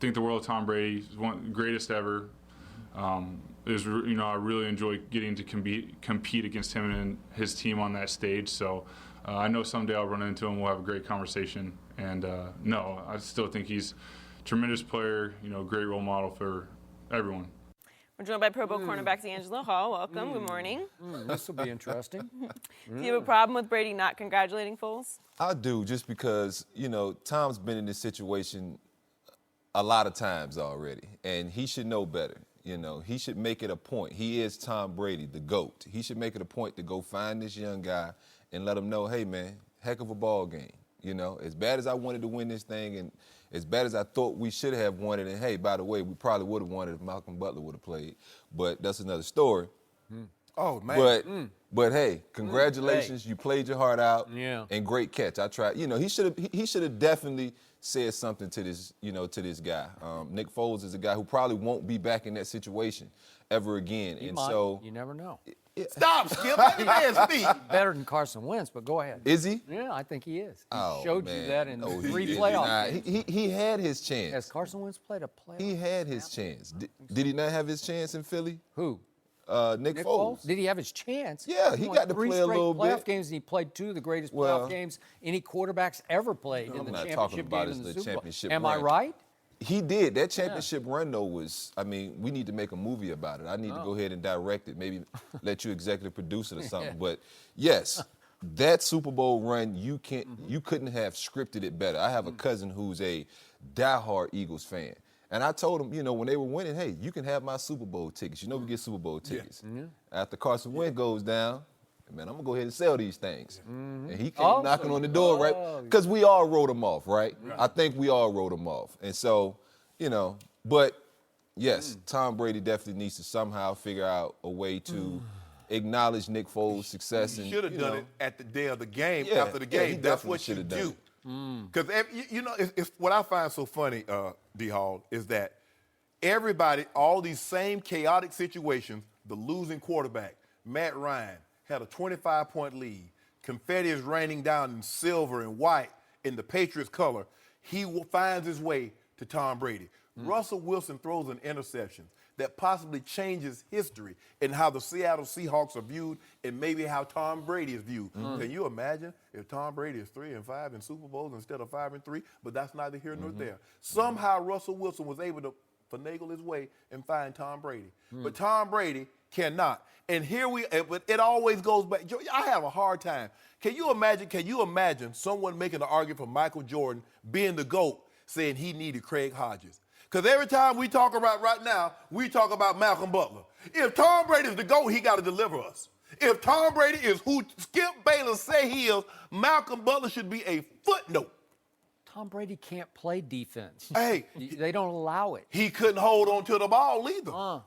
think the world of Tom Brady is one of the greatest ever. I really enjoy getting to compete against him and his team on that stage. So I know someday I'll run into him. We'll have a great conversation. And no, I still think he's a tremendous player. Great role model for everyone. We're joined by Pro Bowl cornerback D'Angelo Hall. Welcome. Good morning. This will be interesting. Do you have a problem with Brady not congratulating Foles? I do, just because, Tom's been in this situation a lot of times already, and he should know better. He should make it a point. He is Tom Brady, the GOAT. He should make it a point to go find this young guy and let him know, hey, man, heck of a ball game. As bad as I wanted to win this thing and as bad as I thought we should have won it, and, hey, by the way, we probably would have won it if Malcolm Butler would have played, but that's another story. Oh, man. But hey, congratulations. You played your heart out. Yeah. And great catch. I tried. He should have definitely said something to this, to this guy. Nick Foles is a guy who probably won't be back in that situation ever again. He and might. so You never know. Stop, Skip. Let the man speak. Better than Carson Wentz, but go ahead. is he? Yeah, I think he is. He Oh, showed man. you that in No, 3 he playoff did not. games. He had his chance. Has Carson Wentz played a playoff? He had his chance. Did he not have his chance in Philly? Who? Nick Nick Foles. Foles? Did he have his chance? Yeah, he won got to 3 play a straight little playoff bit. games, and he played 2 of the greatest Well, playoff games any quarterback's ever played in I'm the not talking championship about game his in the little Super Bowl. championship Am I run. right? He did. That championship run, though, was, we need to make a movie about it. I need to go ahead and direct it, maybe let you executive produce it or something. But, yes, that Super Bowl run, you couldn't have scripted it better. I have a cousin who's a diehard Eagles fan. And I told him, when they were winning, hey, you can have my Super Bowl tickets. We get Super Bowl tickets. Yeah. After Carson Wentz goes down, man, I'm going to go ahead and sell these things. And he came knocking on the door, right? Because we all wrote him off, right? I think we all wrote him off. And so, but, yes, Tom Brady definitely needs to somehow figure out a way to acknowledge Nick Foles' success. He should have done it at the day of the game, Yeah, after the yeah, game. he That's definitely what you should have done do. Because, it's what I find so funny, D. Hall, is that everybody, all these same chaotic situations, the losing quarterback, Matt Ryan, had a 25-point lead. Confetti is raining down in silver and white in the Patriots' color. He finds his way to Tom Brady. Russell Wilson throws an interception that possibly changes history and how the Seattle Seahawks are viewed and maybe how Tom Brady is viewed. Can you imagine if Tom Brady is 3-5 in Super Bowls instead of 5-3? But that's neither here nor there. Somehow Russell Wilson was able to finagle his way and find Tom Brady. But Tom Brady cannot. And but it always goes back. I have a hard time. Can you imagine someone making an argument for Michael Jordan being the GOAT saying he needed Craig Hodges? Because every time we talk about right now, we talk about Malcolm Butler. If Tom Brady is the GOAT, he got to deliver us. If Tom Brady is who Skip Bayless say he is, Malcolm Butler should be a footnote. Tom Brady can't play defense. Hey. They don't allow it. He couldn't hold on to the ball either.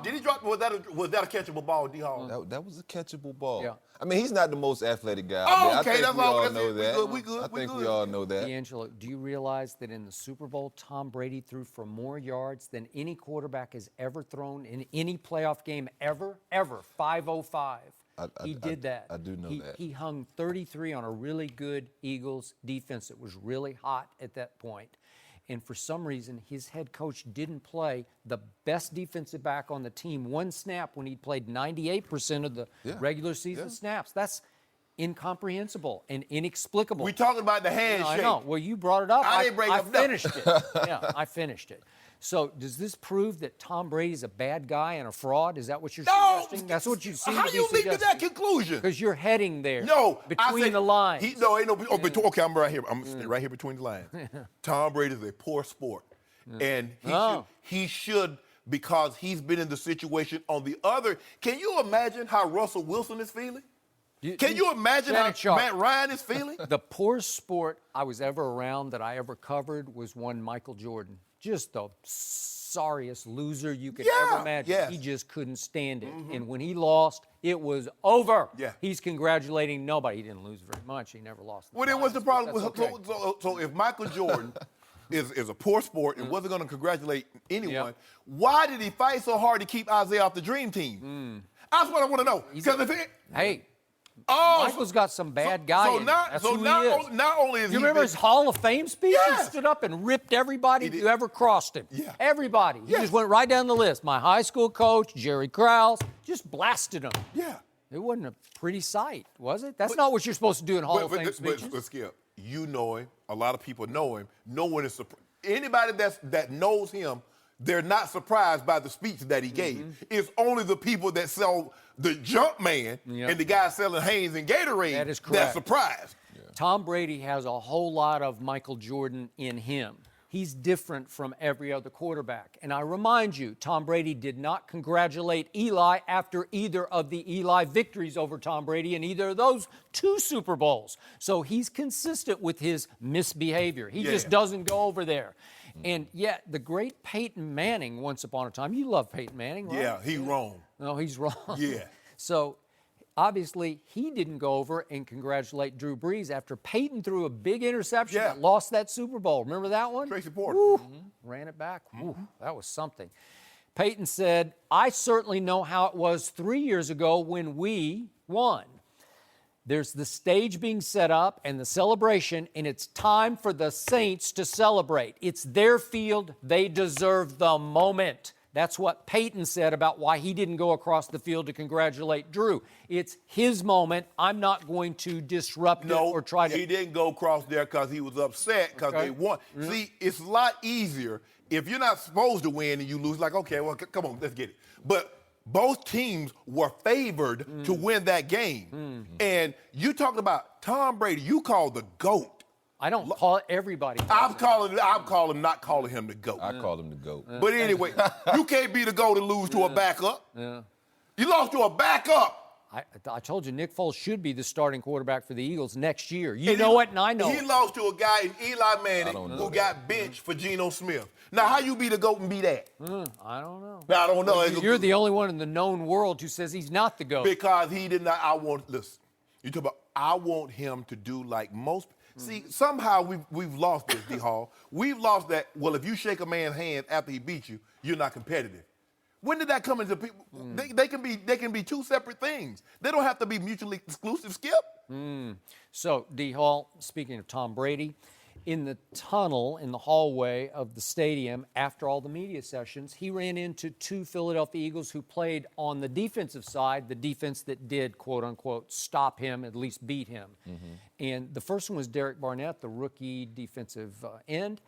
Did he drop? Was that a catchable ball, D. Hall? That was a catchable ball. Yeah. I mean, he's not the most athletic guy. Oh, I okay, think that's we all. all That's know it. that. We good. I think we all know that. D'Angelo, do you realize that in the Super Bowl, Tom Brady threw for more yards than any quarterback has ever thrown in any playoff game ever? 505. He did that. I do know that. He hung 33 on a really good Eagles defense that was really hot at that point. And for some reason, his head coach didn't play the best defensive back on the team one snap when he played 98% of the regular season snaps. That's incomprehensible and inexplicable. We talking about the handshake. I know. Well, you brought it up. I didn't bring I up finished it. Yeah, I finished it. So does this prove that Tom Brady's a bad guy and a fraud? Is that what you're suggesting? That's what you seem to be suggesting. How you leap to that conclusion? Because you're heading there. No, between the lines. Ain't no. Okay, I'm right here. I'm right here between the lines. Tom Brady is a poor sport, and he should because he's been in the situation on the other. Can you imagine how Russell Wilson is feeling? Can you imagine how Matt Ryan is feeling? The poorest sport I was ever around that I ever covered was one Michael Jordan. Just the sorriest loser you could ever imagine. Yes. He just couldn't stand it. And when he lost, it was over. Yeah. He's congratulating nobody. He didn't lose very much. He never lost. Well, then what's the problem? Okay. So if Michael Jordan is a poor sport and wasn't going to congratulate anyone, why did he fight so hard to keep Isaiah off the dream team? That's what I want to know. Hey. Michael's got some bad guy in him. That's who he is. Not only is you remember his Hall of Fame speech? Yeah. He stood up and ripped everybody who ever crossed him. Yeah. Everybody. He just went right down the list. My high school coach, Jerry Krause, just blasted him. Yeah. It wasn't a pretty sight, was it? That's not what you're supposed to do in Hall of Fame speeches. But Skip, you know him. A lot of people know him. No one is surprised. Anybody that knows him, they're not surprised by the speech that he gave. It's only the people that sell the jump man and the guy selling Hanes and Gatorade that is correct. that's surprised. Yeah. Tom Brady has a whole lot of Michael Jordan in him. He's different from every other quarterback. And I remind you, Tom Brady did not congratulate Eli after either of the Eli victories over Tom Brady in either of those 2 Super Bowls. So he's consistent with his misbehavior. He just doesn't go over there. And yet, the great Peyton Manning, once upon a time, you love Peyton Manning, right? Yeah, he's wrong. No, he's wrong. Yeah. So, obviously, he didn't go over and congratulate Drew Brees after Peyton threw a big interception that lost that Super Bowl. Remember that one? Tracy Porter. Ran it back. That was something. Peyton said, I certainly know how it was 3 years ago when we won. There's the stage being set up and the celebration, and it's time for the Saints to celebrate. It's their field. They deserve the moment. That's what Peyton said about why he didn't go across the field to congratulate Drew. It's his moment. I'm not going to disrupt it or try to. He didn't go across there because he was upset because they won. See, it's a lot easier if you're not supposed to win and you lose. Like, okay, well, come on, let's get it. But both teams were favored to win that game. And you talking about Tom Brady, you call the GOAT. I don't call everybody. I'm not calling him the GOAT. I call him the GOAT. But anyway, you can't be the GOAT and lose to a backup. You lost to a backup. I told you Nick Foles should be the starting quarterback for the Eagles next year. You know it, and I know he it. lost to a guy in Eli Manning who got benched for Geno Smith. Now, how you be the GOAT and be that? I don't know. I don't know. You're the only one in the known world who says he's not the GOAT. Because he did not. Listen, you talk about, I want him to do like most. See, somehow we've lost this, D. Hall. We've lost that, well, if you shake a man's hand after he beats you, you're not competitive. When did that come into people? They can be 2 separate things. They don't have to be mutually exclusive, Skip. So, D. Hall, speaking of Tom Brady, in the tunnel in the hallway of the stadium after all the media sessions, he ran into 2 Philadelphia Eagles who played on the defensive side, the defense that did, quote unquote, stop him, at least beat him. And the first one was Derek Barnett, the rookie defensive end.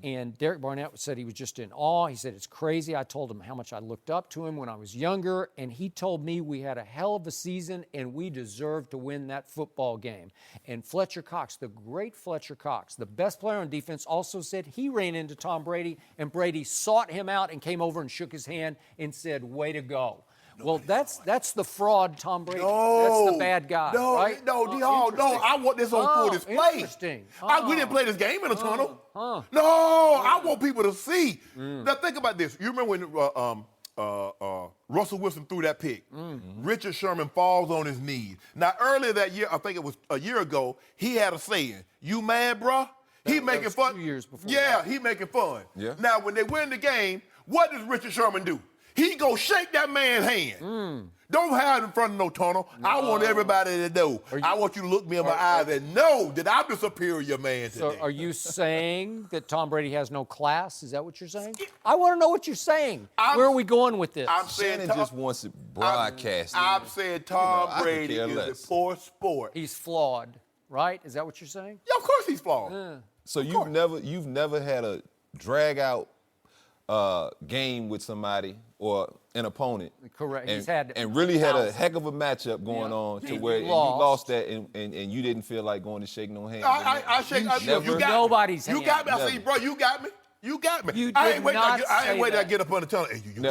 And Derek Barnett said he was just in awe. He said, it's crazy. I told him how much I looked up to him when I was younger, and he told me we had a hell of a season and we deserved to win that football game. And Fletcher Cox, the great Fletcher Cox, the best player on defense, also said he ran into Tom Brady, and Brady sought him out and came over and shook his hand and said, way to go. Well, that's the fraud, Tom Brady. That's the bad guy, right? D-Hall, no, I want this on full display. Interesting. We didn't play this game in a tunnel. No, I want people to see. Now, think about this. You remember when Russell Wilson threw that pick? Richard Sherman falls on his knees. Now, earlier that year, I think it was a year ago, he had a saying, you mad, bruh? He making fun. 2 years before. Yeah, he making fun. Yeah. Now, when they win the game, what does Richard Sherman do? He go shake that man's hand. Don't hide in front of no tunnel. No. I want everybody to know. I want you to look me in my eyes and know that I'm the superior man today. So are you saying that Tom Brady has no class? Is that what you're saying? I want to know what you're saying. Where are we going with this? Shannon just wants it broadcast. I'm saying Tom Brady is a poor sport. He's flawed, right? Is that what you're saying? Yeah, of course he's flawed. Yeah. So you've never had a drag out game with somebody or an opponent. Correct. And really had a heck of a matchup going on to where you lost that and you didn't feel like going to shake no hand. I shake. You got nobody's hand. You got me. I say, bro, you got me. You got me. You I did ain't waiting. not I ain't waiting say to get up on the tunnel. Hey,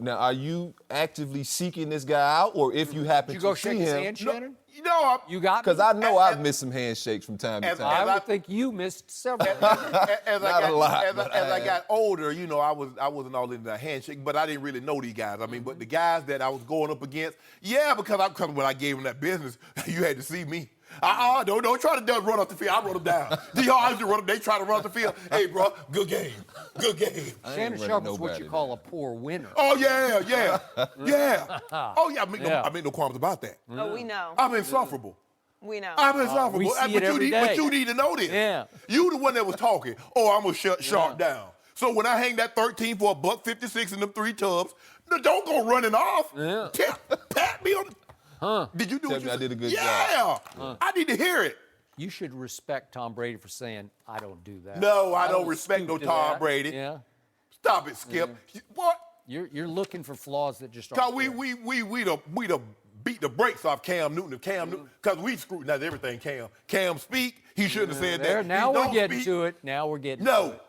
Are you actively seeking this guy out, or if you happen Did you go to see shake his him? hand, Shannon? No, You got me? Because I know I've missed some handshakes from time to time. I would think you missed several. As I I got older, I wasn't all into the handshake, but I didn't really know these guys. I mean, but the guys that I was going up against, because when I gave them that business, you had to see me. Don't try to run off the field. I run them down. They try to run off the field. Hey, bro, good game. Good game. Shannon Sharp is what you call a poor winner. Oh, yeah. Oh, yeah, I make no qualms about that. Oh, we know. I'm insufferable. We know. I'm insufferable. We see it every day. But you need to know this. Yeah. You the one that was talking. Oh, I'm going to shut Sharp down. So when I hang that 13 for $1.56 in them 3 tubs, don't go running off. Yeah. Pat me on. Did you do Tell what me you I did a good job? job. I need to hear it. You should respect Tom Brady for saying, I don't do that. No, I don't respect no stoop to Tom that. Brady. Yeah. Stop it, Skip. What? You're looking for flaws that just Cause aren't we beat the brakes off Cam Newton. Because we scrutinized everything Cam speak. He shouldn't have said that. Now we're getting to it. No.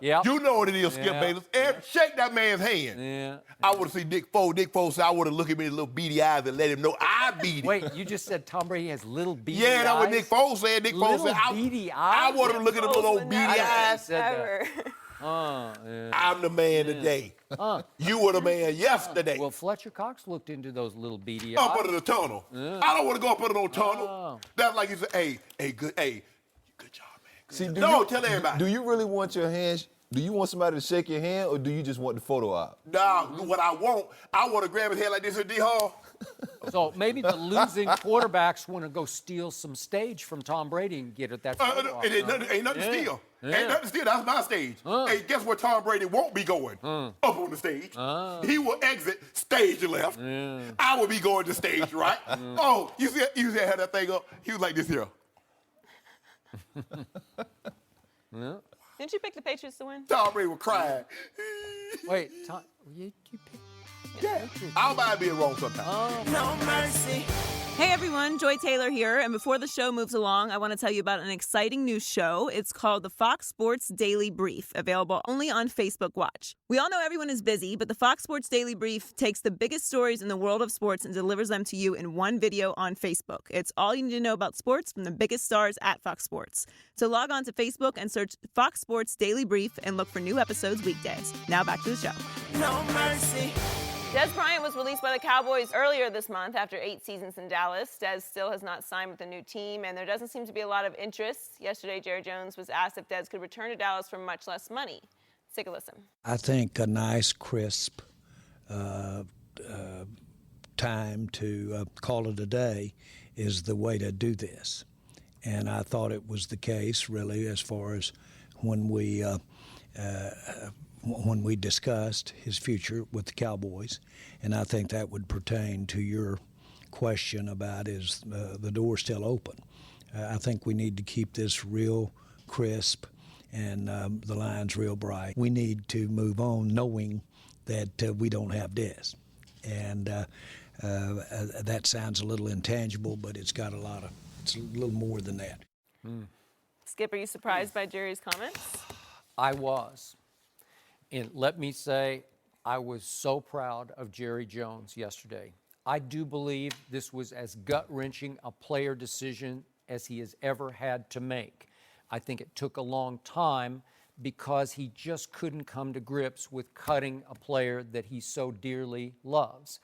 Yep. You know what it is, Skip Bayless. Shake that man's hand. Yeah. I would have seen Nick Foles. Nick Foles said I would have looked at me with little beady eyes and let him know I beat him. Wait, you just said Tom Brady has little beady eyes? Yeah, that's what Nick Foles said. Nick Foles said beady I eyes? want him to look at him with little beady eyes. Ever. I'm the man today. You were the man yesterday. Well, Fletcher Cox looked into those little beady eyes. Up under the tunnel. I don't want to go up under no tunnel. That's like you say, good job, man. See, tell everybody. Do you really want your hands? Do you want somebody to shake your hand, or do you just want the photo op? No, what I want to grab his head like this at D-Hall. So maybe the losing quarterbacks want to go steal some stage from Tom Brady and get at that photo op. Ain't nothing to steal. Ain't nothing to steal. That's my stage. Hey, guess where Tom Brady won't be going? Up on the stage. He will exit stage left. I will be going to stage right. Oh, you see how that thing up? He was like this here. Didn't you pick the Patriots to win? Tom Brady was crying. Wait, Tom, you picked I might be wrong sometimes. No mercy. Hey everyone, Joy Taylor here, and before the show moves along, I want to tell you about an exciting new show. It's called the Fox Sports Daily Brief, available only on Facebook Watch. We all know everyone is busy, but the Fox Sports Daily Brief takes the biggest stories in the world of sports and delivers them to you in one video on Facebook. It's all you need to know about sports from the biggest stars at Fox Sports. So log on to Facebook and search Fox Sports Daily Brief and look for new episodes weekdays. Now back to the show. No mercy. Dez Bryant was released by the Cowboys earlier this month after 8 seasons in Dallas. Dez still has not signed with a new team, and there doesn't seem to be a lot of interest. Yesterday, Jerry Jones was asked if Dez could return to Dallas for much less money. Let's take a listen. I think a nice, crisp time to call it a day is the way to do this. And I thought it was the case, really, as far as when we discussed his future with the Cowboys, and I think that would pertain to your question about is the door still open. I think we need to keep this real crisp and the line's real bright. We need to move on knowing that we don't have Dez. And that sounds a little intangible, but it's a little more than that. Skip, are you surprised by Jerry's comments? I was. And let me say, I was so proud of Jerry Jones yesterday. I do believe this was as gut-wrenching a player decision as he has ever had to make. I think it took a long time because he just couldn't come to grips with cutting a player that he so dearly loves.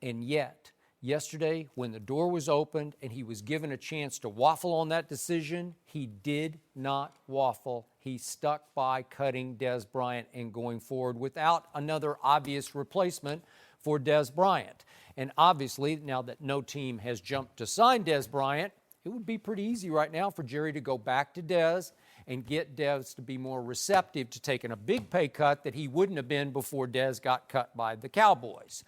And yet, yesterday, when the door was opened and he was given a chance to waffle on that decision, he did not waffle. He stuck by cutting Dez Bryant and going forward without another obvious replacement for Dez Bryant. And obviously, now that no team has jumped to sign Dez Bryant, it would be pretty easy right now for Jerry to go back to Dez and get Dez to be more receptive to taking a big pay cut that he wouldn't have been before Dez got cut by the Cowboys.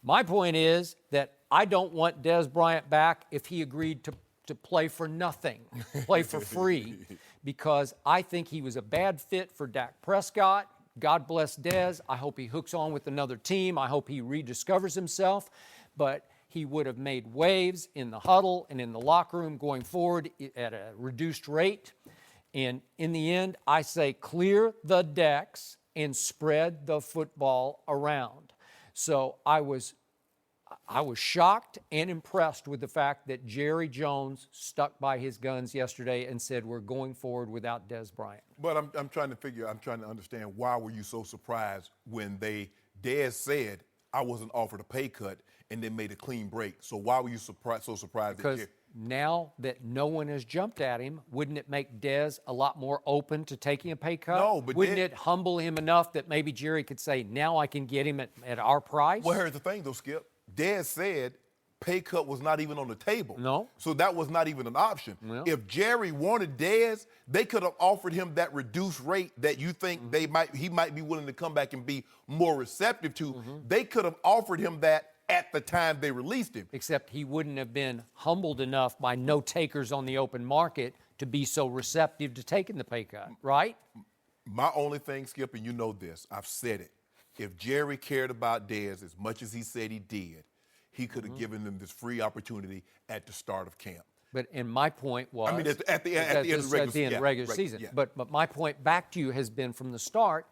My point is that I don't want Dez Bryant back if he agreed to play for nothing, play for free, because I think he was a bad fit for Dak Prescott. God bless Dez. I hope he hooks on with another team. I hope he rediscovers himself. But he would have made waves in the huddle and in the locker room going forward at a reduced rate. And in the end, I say clear the decks and spread the football around. So I was shocked and impressed with the fact that Jerry Jones stuck by his guns yesterday and said we're going forward without Dez Bryant. But I'm trying to understand, why were you so surprised when Dez said I wasn't offered a pay cut and then made a clean break? So why were you so surprised? Because now that no one has jumped at him, wouldn't it make Dez a lot more open to taking a pay cut? No, but wouldn't it humble him enough that maybe Jerry could say, now I can get him at our price? Well, here's the thing, though, Skip. Dez said pay cut was not even on the table. No. So that was not even an option. Well. If Jerry wanted Dez, they could have offered him that reduced rate that you think he might be willing to come back and be more receptive to. They could have offered him that at the time they released him. Except he wouldn't have been humbled enough by no takers on the open market to be so receptive to taking the pay cut, right? My only thing, Skip, and you know this, I've said it. If Jerry cared about Dez as much as he said he did, he could have given them this free opportunity at the start of camp. And my point was, I mean, at the end of the regular season. Yeah. But my point back to you has been from the start,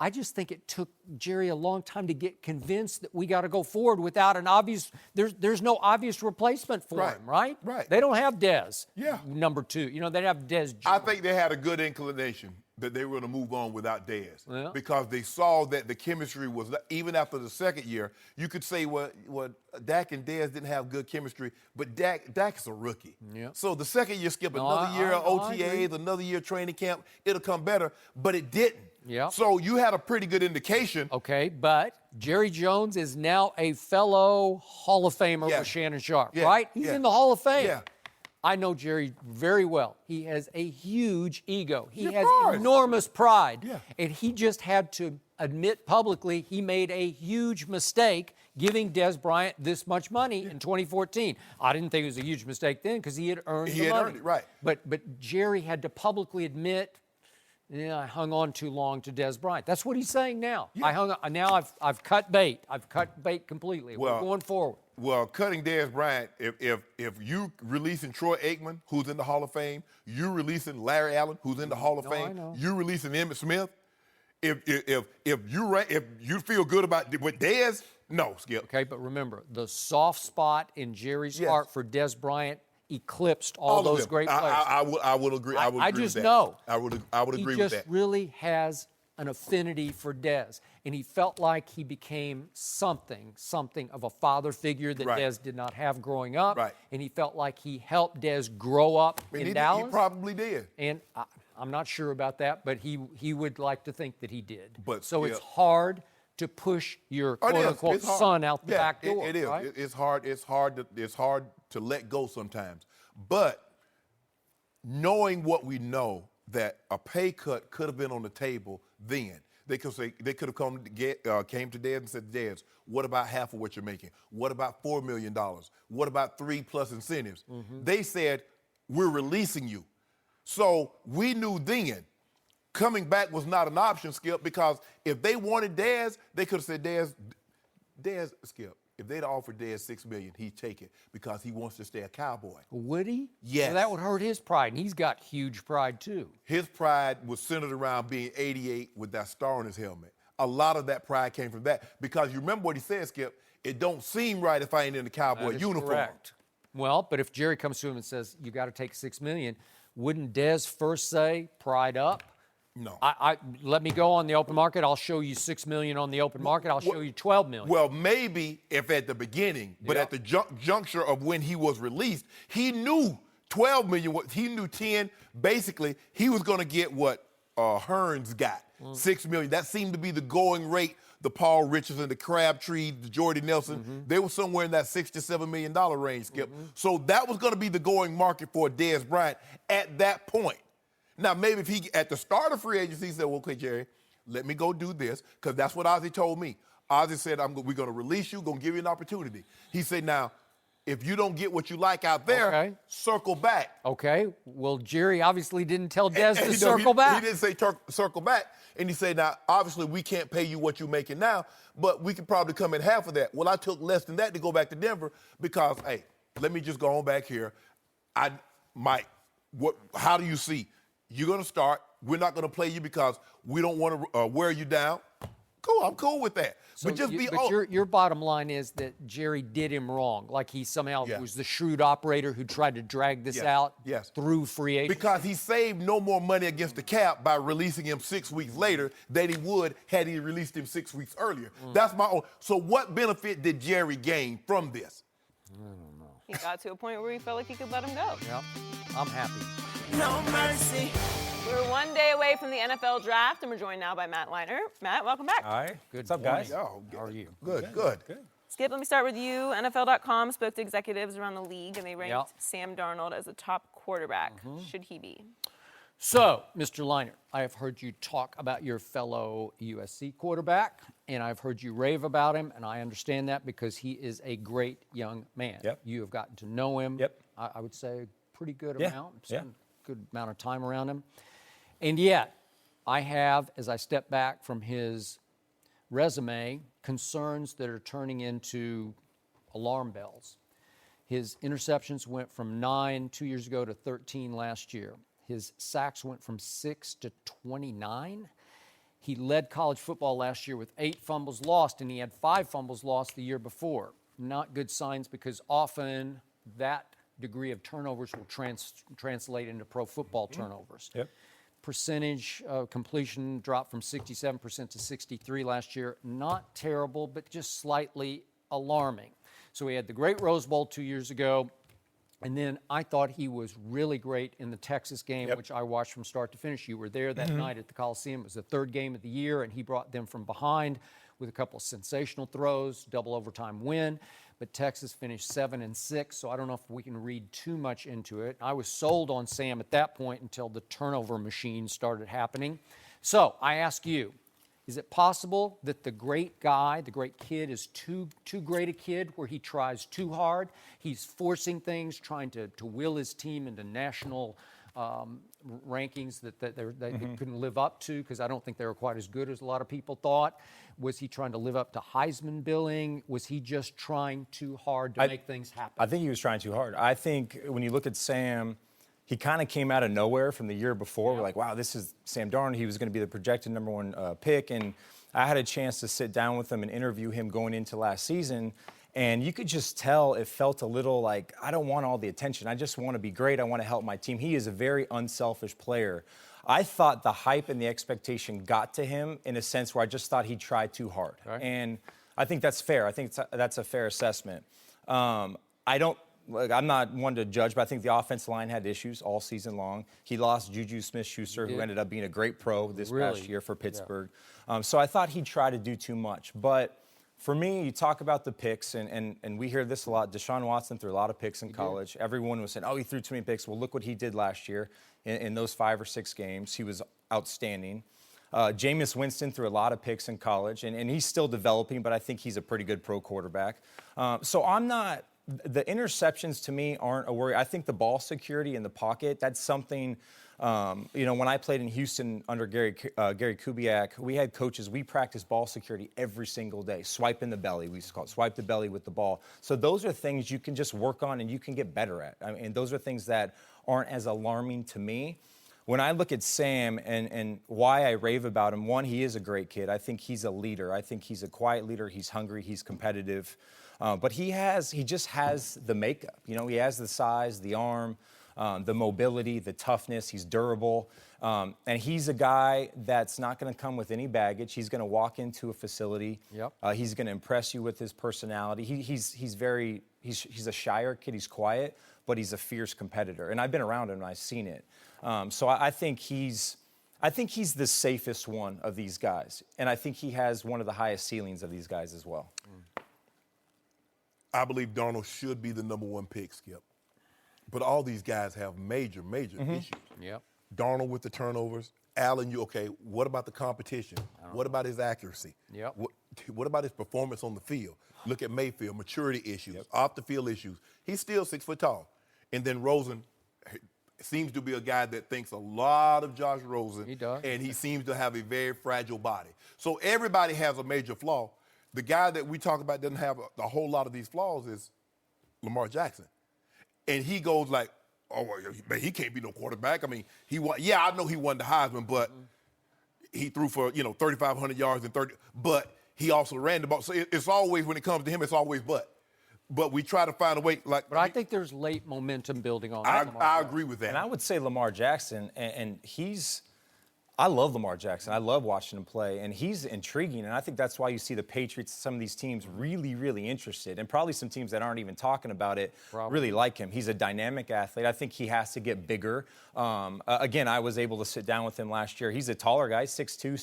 I just think it took Jerry a long time to get convinced that we got to go forward without an obvious. There's no obvious replacement for him, right? Right. They don't have Dez. Yeah. Number two, they have Dez Jr. I think they had a good inclination that they were going to move on without Dez because they saw that the chemistry was, even after the second year, you could say, well, Dak and Dez didn't have good chemistry, but Dak's a rookie. Yeah. So the second year, Skip, another year of OTAs, another year training camp, it'll come better, but it didn't. Yeah. So you had a pretty good indication. Okay, but Jerry Jones is now a fellow Hall of Famer with Shannon Sharp, right? He's in the Hall of Fame. Yeah. I know Jerry very well. He has a huge ego. He has course. enormous pride. Yeah. And he just had to admit publicly he made a huge mistake giving Dez Bryant this much money in 2014. I didn't think it was a huge mistake then because he had earned the money. He had earned it, right. But Jerry had to publicly admit, I hung on too long to Dez Bryant. That's what he's saying now. Yeah. I've cut bait. I've cut bait completely. We're going forward. Well, cutting Dez Bryant, if you releasing Troy Aikman, who's in the Hall of Fame, you releasing Larry Allen, who's in the Hall of Fame, I know. you releasing Emmitt Smith, if you feel good about with Dez, no, Skip. Okay, but remember, the soft spot in Jerry's heart for Dez Bryant eclipsed all of those them. great players. I would agree. I would agree just with that. know. I would agree with that. He just really has an affinity for Dez, and he felt like he became something of a father figure that Dez did not have growing up, and he felt like he helped Dez grow up in Dallas. He probably did. And I'm not sure about that, but he would like to think that he did. But so it's hard to push your quote-unquote son out the back door. It is. Right? It's hard. It's hard to let go sometimes. But knowing what we know, that a pay cut could have been on the table then. They could have came to Dez and said, Dez, what about half of what you're making? What about $4 million? What about 3+ incentives? They said, we're releasing you. So we knew then coming back was not an option, Skip, because if they wanted Dez, they could have said, Dez, Skip, if they'd offered Dez $6 million, he'd take it because he wants to stay a Cowboy. Would he? Yes. Well, that would hurt his pride, and he's got huge pride too. His pride was centered around being 88 with that star on his helmet. A lot of that pride came from that because you remember what he said, Skip, it don't seem right if I ain't in the Cowboy That is uniform. correct. Well, but if Jerry comes to him and says, you got to take $6 million, wouldn't Dez first say, pride up? No. Let me go on the open market. I'll show you $6 million on the open market. I'll show you $12 million. Well, maybe if at the beginning, but at the juncture of when he was released, he knew 12 million. He knew 10. Basically, he was going to get what Hearns got, $6 million. That seemed to be the going rate. The Paul Richardson, the Crabtree, the Jordy Nelson, they were somewhere in that $6 to $7 million range, Skip. So that was going to be the going market for Dez Bryant at that point. Now, maybe if he, at the start of free agency, he said, well, okay, Jerry, let me go do this, because that's what Ozzie told me. Ozzie said, we're going to release you, going to give you an opportunity. He said, now, if you don't get what you like out there, circle back. Okay. Well, Jerry obviously didn't tell Dez to circle back. He didn't say circle back. And he said, now, obviously, we can't pay you what you're making now, but we could probably come in half of that. Well, I took less than that to go back to Denver because, hey, let me just go on back here. How do you see? You're going to start. We're not going to play you because we don't want to wear you down. Cool, I'm cool with that. So but just your bottom line is that Jerry did him wrong. Like he somehow was the shrewd operator who tried to drag this out through free agency. Because he saved no more money against the cap by releasing him 6 weeks later than he would had he released him 6 weeks earlier. That's my own. So what benefit did Jerry gain from this? I don't know. He got to a point where he felt like he could let him go. Yeah, I'm happy. No mercy. We're one day away from the NFL draft, and we're joined now by Matt Leinart. Matt, welcome back. All right. Good. What's up, guys? Oh, How are you? Good. Skip, let me start with you. NFL.com spoke to executives around the league, and they ranked Sam Darnold as a top quarterback. Should he be? So, Mr. Leinart, I have heard you talk about your fellow USC quarterback, and I've heard you rave about him, and I understand that because he is a great young man. Yep. You have gotten to know him. Yep. I would say a pretty good Yeah. amount. Yeah. Good amount of time around him. And yet, I have, as I step back from his resume, concerns that are turning into alarm bells. His interceptions went from 9 2 years ago to 13 last year. His sacks went from 6 to 29. He led college football last year with 8 fumbles lost, and he had 5 fumbles lost the year before. Not good signs because often that degree of turnovers will translate into pro football turnovers. Yep. Percentage completion dropped from 67% to 63% last year. Not terrible, but just slightly alarming. So he had the great Rose Bowl 2 years ago, and then I thought he was really great in the Texas game, which I watched from start to finish. You were there that night at the Coliseum. It was the 3rd game of the year, and he brought them from behind with a couple of sensational throws, double overtime win. But Texas finished 7-6, so I don't know if we can read too much into it. I was sold on Sam at that point until the turnover machine started happening. So I ask you, is it possible that the great guy, the great kid, is too great a kid where he tries too hard? He's forcing things, trying to will his team into national rankings that they couldn't live up to because I don't think they were quite as good as a lot of people thought. Was he trying to live up to Heisman billing? Was he just trying too hard to make things happen? I think he was trying too hard. I think when you look at Sam, he kind of came out of nowhere from the year before. We're like, wow, this is Sam Darnold. He was going to be the projected number 1 pick. And I had a chance to sit down with him and interview him going into last season. And you could just tell it felt a little like, I don't want all the attention. I just want to be great. I want to help my team. He is a very unselfish player. I thought the hype and the expectation got to him in a sense where I just thought he tried too hard. Right. And I think that's fair. I think that's a fair assessment. I'm not one to judge, but I think the offensive line had issues all season long. He lost Juju Smith-Schuster, who ended up being a great pro this past year for Pittsburgh. Yeah. So I thought he tried to do too much. But for me, you talk about the picks, and we hear this a lot. Deshaun Watson threw a lot of picks in college. Everyone was saying, oh, he threw too many picks. Well, look what he did last year in those 5 or 6 games. He was outstanding. Jameis Winston threw a lot of picks in college, and he's still developing, but I think he's a pretty good pro quarterback. So I'm not the interceptions to me aren't a worry. I think the ball security in the pocket, that's something, when I played in Houston under Gary Kubiak, we had coaches, we practiced ball security every single day. Swipe in the belly, we used to call it, swipe the belly with the ball. So those are things you can just work on and you can get better at. I mean, those are things that aren't as alarming to me. When I look at Sam and why I rave about him, one, he is a great kid. I think he's a leader. I think he's a quiet leader. He's hungry. He's competitive. But he just has the makeup. He has the size, the arm, the mobility, the toughness. He's durable. And he's a guy that's not going to come with any baggage. He's going to walk into a facility. Yep. He's going to impress you with his personality. He's a shyer kid. He's quiet, but he's a fierce competitor. And I've been around him and I've seen it. So I think he's the safest one of these guys. And I think he has one of the highest ceilings of these guys as well. I believe Darnold should be the number 1 pick, Skip. But all these guys have major issues. Yep. Darnold with the turnovers. Allen, what about the competition? What about his accuracy? Yep. What about his performance on the field? Look at Mayfield, maturity issues, off the field issues. He's still 6 foot tall. And then Rosen seems to be a guy that thinks a lot of Josh Rosen. He does. And he seems to have a very fragile body. So everybody has a major flaw. The guy that we talk about doesn't have a whole lot of these flaws is Lamar Jackson. And he goes like, oh, man, he can't be no quarterback. I mean, I know he won the Heisman, but he threw for, 3,500 yards and 30. But he also ran the ball. So it's always, when it comes to him, it's always but. But we try to find a way. But I think there's late momentum building on that. I agree with that. And I would say Lamar Jackson, and I love Lamar Jackson. I love watching him play, and he's intriguing. And I think that's why you see the Patriots, some of these teams, really, really interested. And probably some teams that aren't even talking about it really like him. He's a dynamic athlete. I think he has to get bigger. Again, I was able to sit down with him last year. He's a taller guy, 6'2",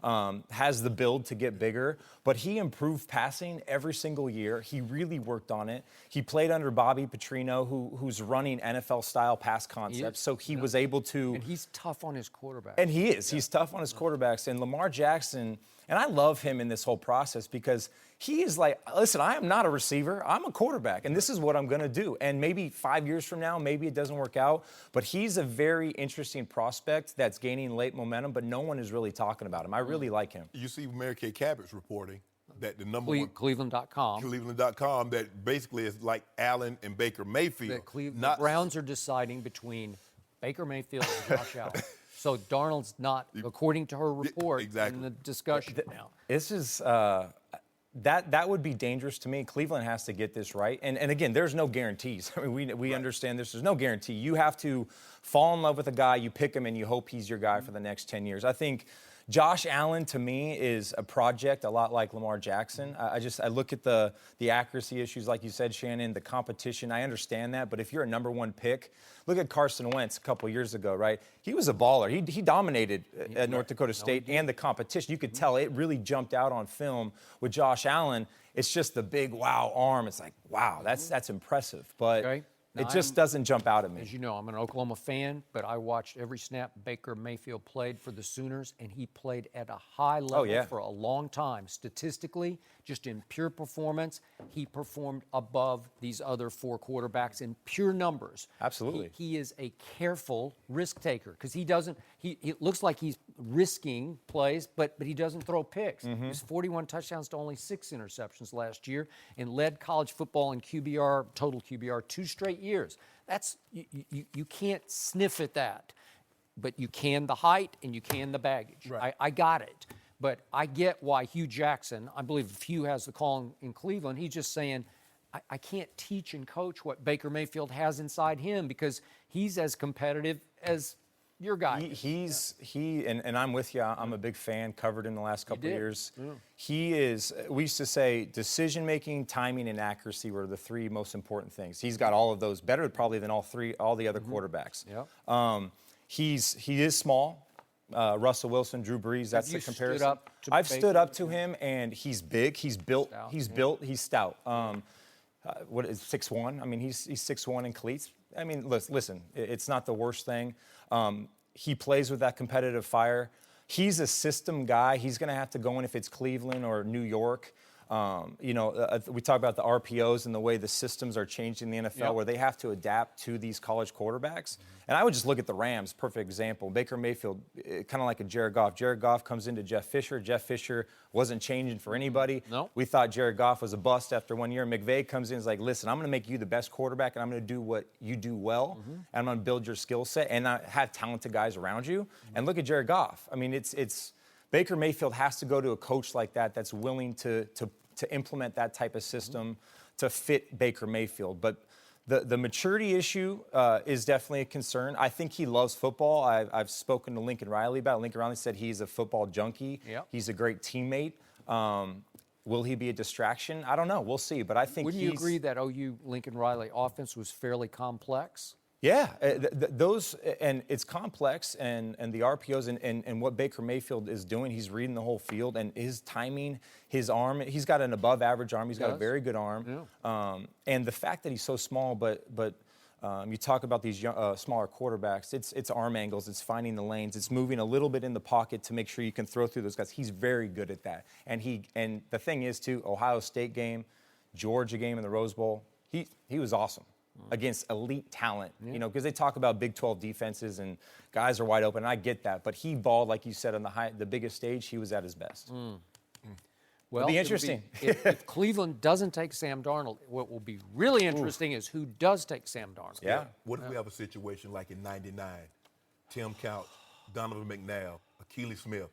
6'3", has the build to get bigger. But he improved passing every single year. He really worked on it. He played under Bobby Petrino, who's running NFL-style pass concepts. So he was able to... And he's tough on his quarterback. And he is. He's tough on his quarterbacks. And Lamar Jackson, and I love him in this whole process because he is like, listen, I am not a receiver. I'm a quarterback, and this is what I'm going to do. And maybe 5 years from now, maybe it doesn't work out. But he's a very interesting prospect that's gaining late momentum, but no one is really talking about him. I really like him. You see Mary Kay Cabot's reporting that the number one... Cleveland.com. Cleveland.com, that basically is like Allen and Baker Mayfield. The Browns are deciding between Baker Mayfield and Josh Allen. So Darnold's not, according to her report, in the discussion now. This is that would be dangerous to me. Cleveland has to get this right. And again, there's no guarantees. I mean, we understand this. There's no guarantee. You have to fall in love with a guy, you pick him, and you hope he's your guy for the next 10 years. I think Josh Allen, to me, is a project a lot like Lamar Jackson. I look at the accuracy issues, like you said, Shannon, the competition. I understand that, but if you're a number 1 pick, look at Carson Wentz a couple years ago, right? He was a baller. He dominated at North Dakota State and the competition. You could tell it really jumped out on film with Josh Allen. It's just the big wow arm. It's like, wow, that's impressive. But it just doesn't jump out at me. As you know, I'm an Oklahoma fan, but I watched every snap Baker Mayfield played for the Sooners, and he played at a high level for a long time. Statistically, just in pure performance, he performed above these other 4 quarterbacks in pure numbers. Absolutely. He is a careful risk taker because he looks like he's risking plays, but he doesn't throw picks. Mm-hmm. He's 41 touchdowns to only 6 interceptions last year and led college football in total QBR 2 straight years. That's you can't sniff at that, but you can the height and you can the baggage. Right. I got it. But I get why Hugh Jackson, I believe if Hugh has the call in Cleveland, he's just saying, I can't teach and coach what Baker Mayfield has inside him because he's as competitive as your guy. And I'm with you. I'm a big fan, covered in the last couple of years. Yeah. We used to say decision-making, timing, and accuracy were the 3 most important things. He's got all of those better probably than all the other quarterbacks. Yep. He is small. Russell Wilson, Drew Brees, that's the comparison. I've stood up to him, and he's big. He's built. He's stout. What is 6'1"? I mean, he's 6'1" in cleats. I mean, listen, it's not the worst thing. He plays with that competitive fire. He's a system guy. He's going to have to go in if it's Cleveland or New York. We talk about the RPOs and the way the systems are changing in the NFL, where they have to adapt to these college quarterbacks. And I would just look at the Rams, perfect example. Baker Mayfield, kind of like a Jared Goff. Jared Goff comes into Jeff Fisher. Jeff Fisher wasn't changing for anybody. Nope. We thought Jared Goff was a bust after 1 year. McVay comes in and is like, listen, I'm going to make you the best quarterback, and I'm going to do what you do well, and I'm going to build your skill set, and have talented guys around you. And look at Jared Goff. I mean, it's Baker Mayfield has to go to a coach like that that's willing to implement that type of system to fit Baker Mayfield. But the maturity issue is definitely a concern. I think he loves football. I've spoken to Lincoln Riley about it. Lincoln Riley said he's a football junkie. Yep. He's a great teammate. Will he be a distraction? I don't know. We'll see. But I think Wouldn't you agree that OU Lincoln Riley offense was fairly complex? Yeah, and it's complex, and the RPOs and what Baker Mayfield is doing, he's reading the whole field, and his timing, his arm, he's got an above-average arm. He's got a very good arm. Yeah. And the fact that he's so small, but you talk about these smaller quarterbacks, it's arm angles, it's finding the lanes, it's moving a little bit in the pocket to make sure you can throw through those guys. He's very good at that. And the thing is, too, Ohio State game, Georgia game in the Rose Bowl, he was awesome against elite talent, because they talk about Big 12 defenses and guys are wide open, and I get that. But he balled, like you said, on the biggest stage. He was at his best. Well, it'll be interesting. If Cleveland doesn't take Sam Darnold, what will be really interesting is who does take Sam Darnold. Yeah. What if we have a situation like in '99, Tim Couch, Donovan McNabb, Akili Smith,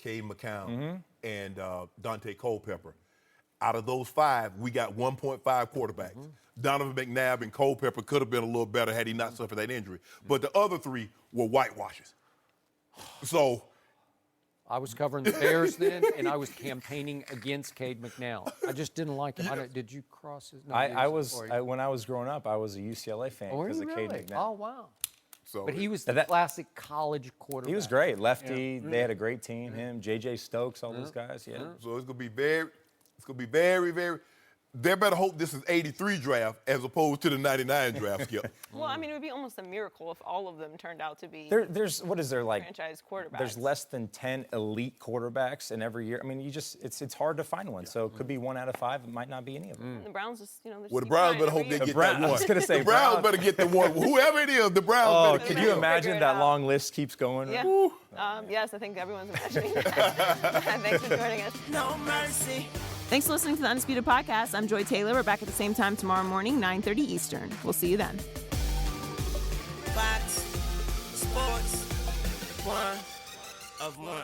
Cade McCown, and Dante Culpepper? Out of those 5, we got 1.5 quarterbacks. Donovan McNabb and Culpepper could have been a little better had he not suffered that injury. But the other 3 were whitewashes. So I was covering the Bears then, and I was campaigning against Cade McNown. I just didn't like him. Did you cross his? No, when I was growing up, I was a UCLA fan because of Cade McNown. Oh, wow. So but he was the classic college quarterback. He was great. Lefty. They had a great team. Him, J.J. Stokes, all those guys. Yeah. So it's gonna be very, very. They better hope this is '83 draft as opposed to the '99 draft, Skip. Well, I mean, it would be almost a miracle if all of them turned out to be There's like franchise quarterbacks. There's less than 10 elite quarterbacks in every year. I mean, it's hard to find one. So it could be 1 out of 5. It might not be any of them. The Browns just, they're just Well, the keep Browns trying better every hope they year. get that one. I was gonna say the Browns better get the one. Whoever it is, the Browns better Could get you it. imagine Figure it that out. long list keeps going? Yeah. Yes, I think everyone's imagining that. Thanks for joining us. No mercy. Thanks for listening to the Undisputed Podcast. I'm Joy Taylor. We're back at the same time tomorrow morning, 9:30 Eastern. We'll see you then. Fox Sports 1 of 1.